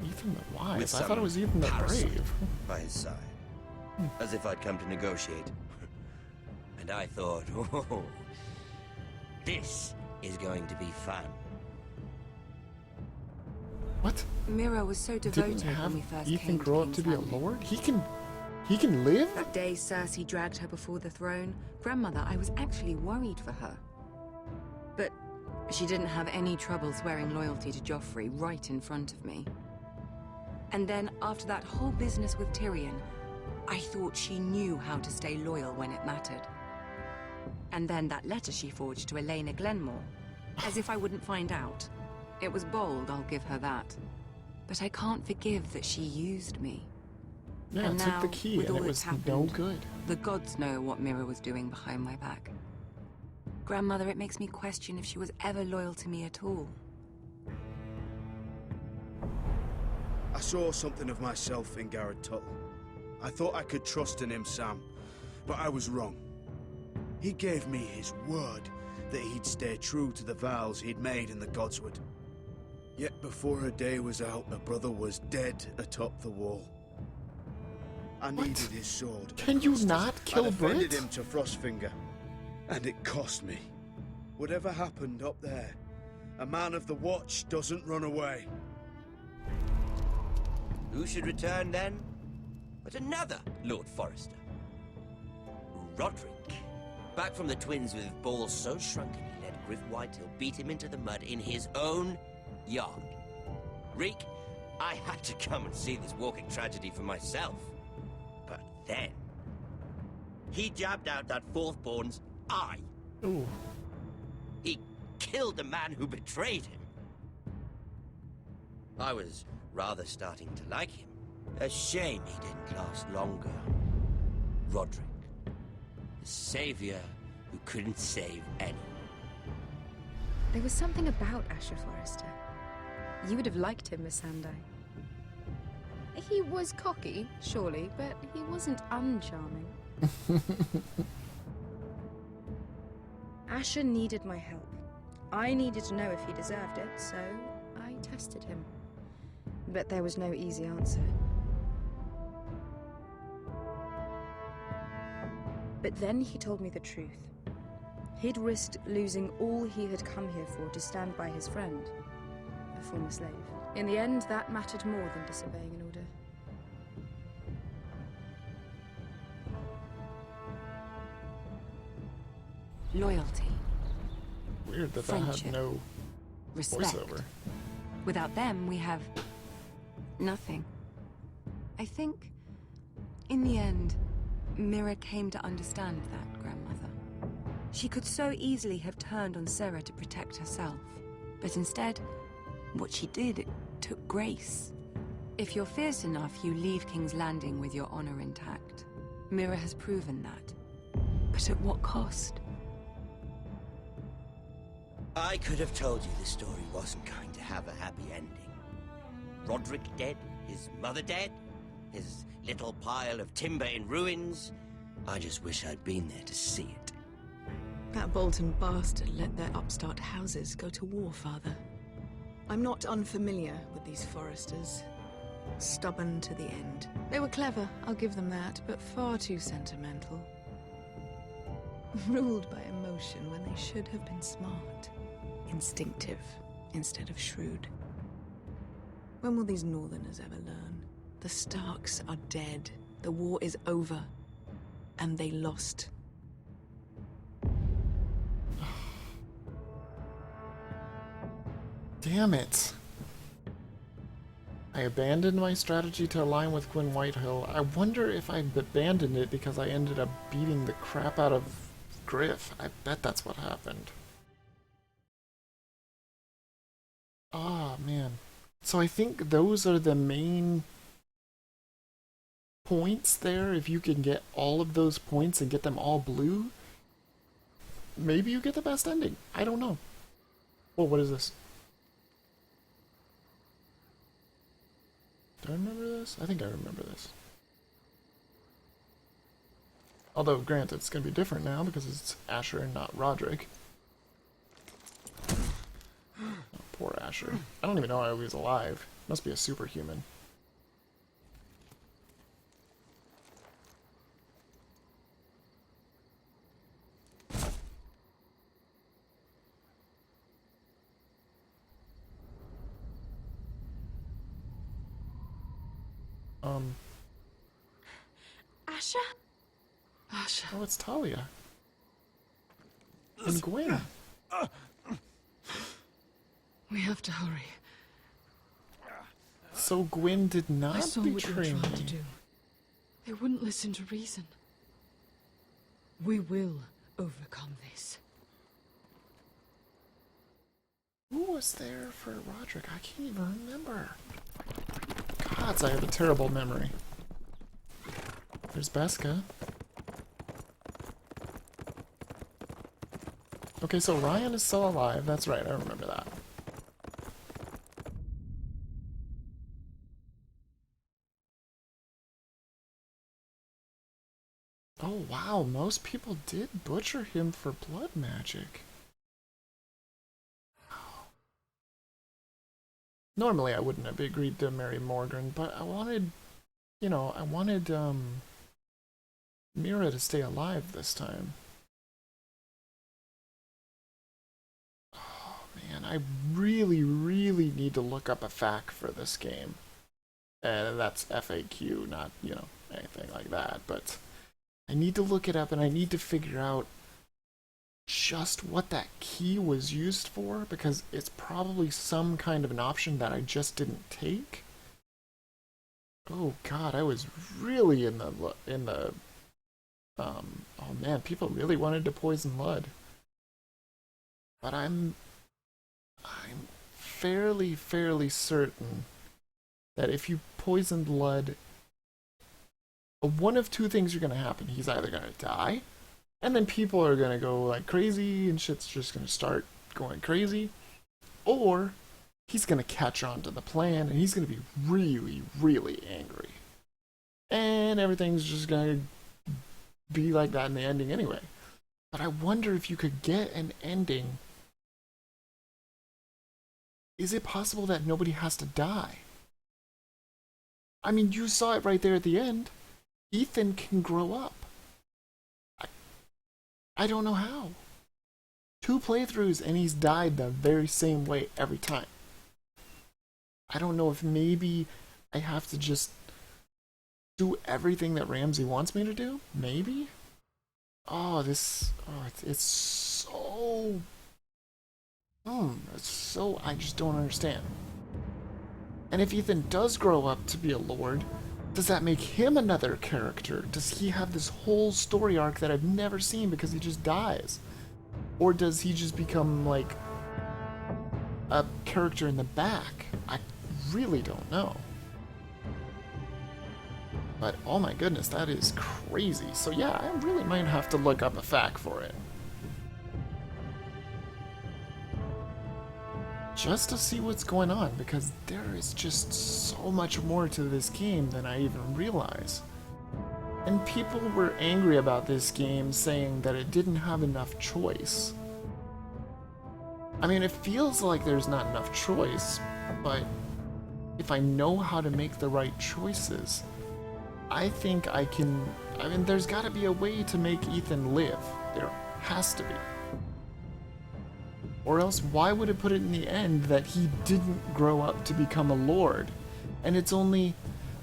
Ethan the Wise? With I thought it was Ethan the parasite Brave. by his side. As if I'd come to negotiate. And I thought, oh, this is going to be fun. What? Mira was so devoted Didn't have when we first Ethan came grow to up to King's be a Landing. lord? He can live? That day Cersei dragged her before the throne, Grandmother, I was actually worried for her. But she didn't have any trouble swearing loyalty to Joffrey right in front of me. And then, after that whole business with Tyrion, I thought she knew how to stay loyal when it mattered. And then that letter she forged to Elena Glenmore, as if I wouldn't find out. It was bold, I'll give her that. But I can't forgive that she used me. Yeah, And it took now, the key with and all it was that's no happened, good. The gods know what Mira was doing behind my back. Grandmother, it makes me question if she was ever loyal to me at all. I saw something of myself in Garrett Tuttle. I thought I could trust in him, Sam, but I was wrong. He gave me his word that he'd stay true to the vows he'd made in the Godswood. Yet before her day was out, a brother was dead atop the wall. I needed his sword. Can you not kill I defended Brit? him to Frostfinger, and it cost me. Whatever happened up there, A man of the Watch doesn't run away. Who should return then? But another Lord Forrester. Roderick. Back from the twins with balls so shrunken he let Griff Whitehill beat him into the mud in his own yard. Reek, I had to come and see this walking tragedy for myself. But then, he jabbed out that fourth-born's eye. Ooh. He killed the man who betrayed him. I was rather starting to like him. A shame he didn't last longer. Roderick. The savior who couldn't save anyone. There was something about Asher Forrester. You would have liked him, Miss Sandai. He was cocky, surely, but he wasn't uncharming. Asher needed my help. I needed to know if he deserved it, so I tested him. But there was no easy answer. But then he told me the truth. He'd risked losing all he had come here for to stand by his friend, a former slave. In the end, that mattered more than disobeying an order. Loyalty. Weird that Friendship. that had no Respect. voiceover. Without them, we have nothing. I think, in the end, Mira came to understand that, Grandmother. She could so easily have turned on Sarah to protect herself. But instead, what she did, it took grace. If you're fierce enough, you leave King's Landing with your honor intact. Mira has proven that. But at what cost? I could have told you this story wasn't going to have a happy ending. Roderick dead, his mother dead, his little pile of timber in ruins. I just wish I'd been there to see it. That Bolton bastard let their upstart houses go to war, Father. I'm not unfamiliar with these Forresters. Stubborn to the end. They were clever, I'll give them that, but far too sentimental. Ruled by emotion when they should have been smart. Instinctive instead of shrewd. When will these Northerners ever learn? The Starks are dead. The war is over. And they lost. Damn it. I abandoned my strategy to align with Gwyn Whitehill. I wonder if I abandoned it because I ended up beating the crap out of Griff. I bet that's what happened. Ah, man. So I think those are the main points there. If you can get all of those points and get them all blue, maybe you get the best ending. I don't know. Oh, what is this? Do I remember this? I think I remember this. Although, granted, it's going to be different now because it's Asher and not Roderick. Oh, poor Asher. I don't even know how he was alive. Must be a superhuman. Asher? Asher. Oh, it's Talia. And Gwyn. We have to hurry. So Gwyn did I not saw what you were betray trying to me. do. They wouldn't listen to reason. We will overcome this. Who was there for Roderick? I can't even remember. Gods, I have a terrible memory. There's Beska. Okay, so Ryan is still alive. That's right, I remember that. Oh wow, most people did butcher him for blood magic. Normally I wouldn't have agreed to marry Morgan, but I wanted, you know, I wanted Mira to stay alive this time. Oh man, I really, really need to look up a FAQ for this game. And that's FAQ, not, you know, anything like that. But I need to look it up, and I need to figure out just what that key was used for, because it's probably some kind of an option that I just didn't take. Oh god, I was really in the oh man, people really wanted to poison Lud. But I'm fairly certain that if you poisoned Lud, one of two things are gonna happen. He's either gonna die, and then people are gonna go like crazy and shit's just gonna start going crazy, or he's gonna catch on to the plan and he's gonna be really, really angry. And everything's just gonna be like that in the ending anyway. But I wonder if you could get an ending. Is it possible that nobody has to die? I mean, you saw it right there at the end. Ethan can grow up. I don't know how. 2 playthroughs and he's died the very same way every time. I don't know if maybe I have to just do everything that Ramsey wants me to do? Maybe? It's so... I just don't understand. And if Ethan does grow up to be a lord, does that make him another character? Does he have this whole story arc that I've never seen because he just dies? Or does he just become, like, a character in the back? I really don't know. But, oh my goodness, that is crazy. So yeah, I really might have to look up a FAQ for it. Just to see what's going on, because there is just so much more to this game than I even realize. And people were angry about this game, saying that it didn't have enough choice. I mean, it feels like there's not enough choice, but if I know how to make the right choices, I think I can... I mean, there's gotta be a way to make Ethan live. There has to be. Or else, why would it put it in the end that he didn't grow up to become a lord? And it's only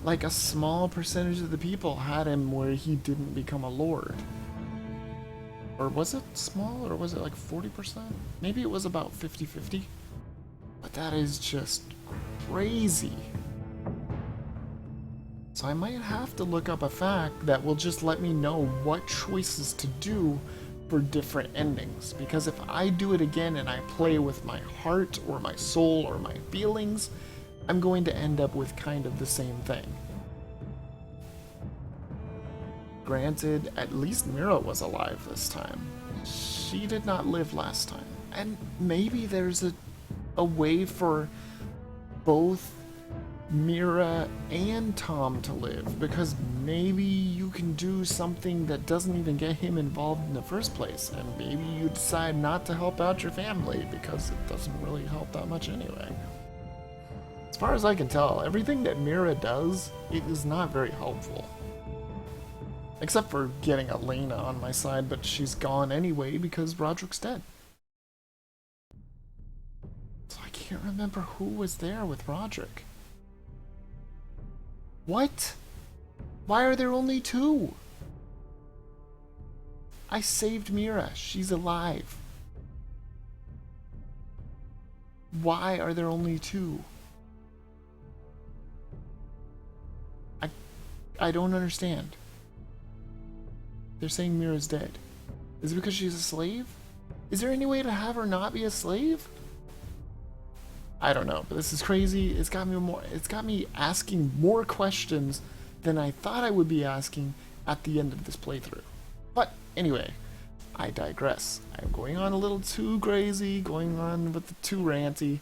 like a small percentage of the people had him where he didn't become a lord. Or was it small, or was it like 40%? Maybe it was about 50-50. But that is just crazy. So I might have to look up a FAQ that will just let me know what choices to do for different endings, because if I do it again and I play with my heart or my soul or my feelings, I'm going to end up with kind of the same thing. Granted, at least Mira was alive this time. She did not live last time. And maybe there's a way for both Mira and Tom to live, because maybe you can do something that doesn't even get him involved in the first place, and maybe you decide not to help out your family because it doesn't really help that much anyway. As far as I can tell, everything that Mira does, it is not very helpful. Except for getting Elena on my side, but she's gone anyway because Roderick's dead. So I can't remember who was there with Roderick. What? Why are there only 2? I saved Mira. She's alive. Why are there only 2? I don't understand. They're saying Mira's dead. Is it because she's a slave? Is there any way to have her not be a slave? I don't know, but this is crazy. It's got me asking more questions than I thought I would be asking at the end of this playthrough. But anyway, I digress. I'm going on a little too crazy, going on with the too ranty.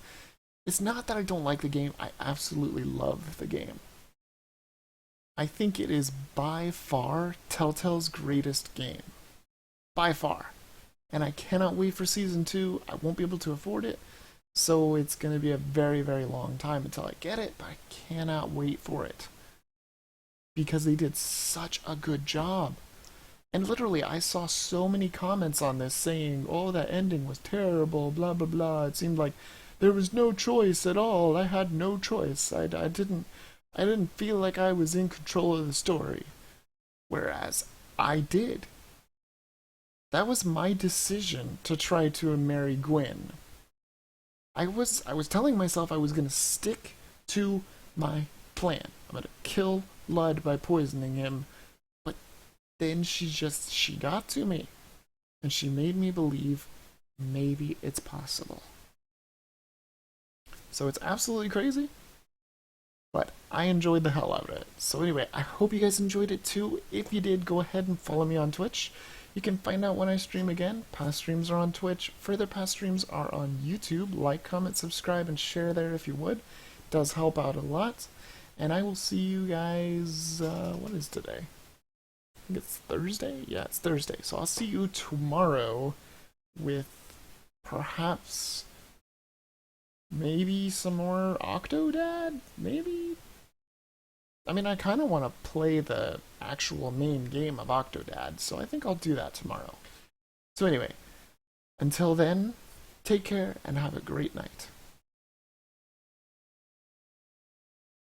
It's not that I don't like the game. I absolutely love the game. I think it is by far Telltale's greatest game. By far. And I cannot wait for Season 2. I won't be able to afford it. So it's going to be a very, very long time until I get it, but I cannot wait for it. Because they did such a good job. And literally, I saw so many comments on this saying, oh, that ending was terrible, blah, blah, blah. It seemed like there was no choice at all. I had no choice. I didn't feel like I was in control of the story. Whereas I did. That was my decision to try to marry Gwyn. I was telling myself I was going to stick to my plan. I'm going to kill Lud by poisoning him. But then she got to me. And she made me believe maybe it's possible. So it's absolutely crazy. But I enjoyed the hell out of it. So anyway, I hope you guys enjoyed it too. If you did, go ahead and follow me on Twitch. You can find out when I stream again. Past streams are on Twitch. Further past streams are on YouTube. Like, comment, subscribe, and share there if you would. It does help out a lot. And I will see you guys, what is today? I think it's Thursday? Yeah, it's Thursday. So I'll see you tomorrow with perhaps maybe some more Octodad? Maybe? I mean, I kind of want to play the actual main game of Octodad, so I think I'll do that tomorrow. So anyway, until then, take care and have a great night.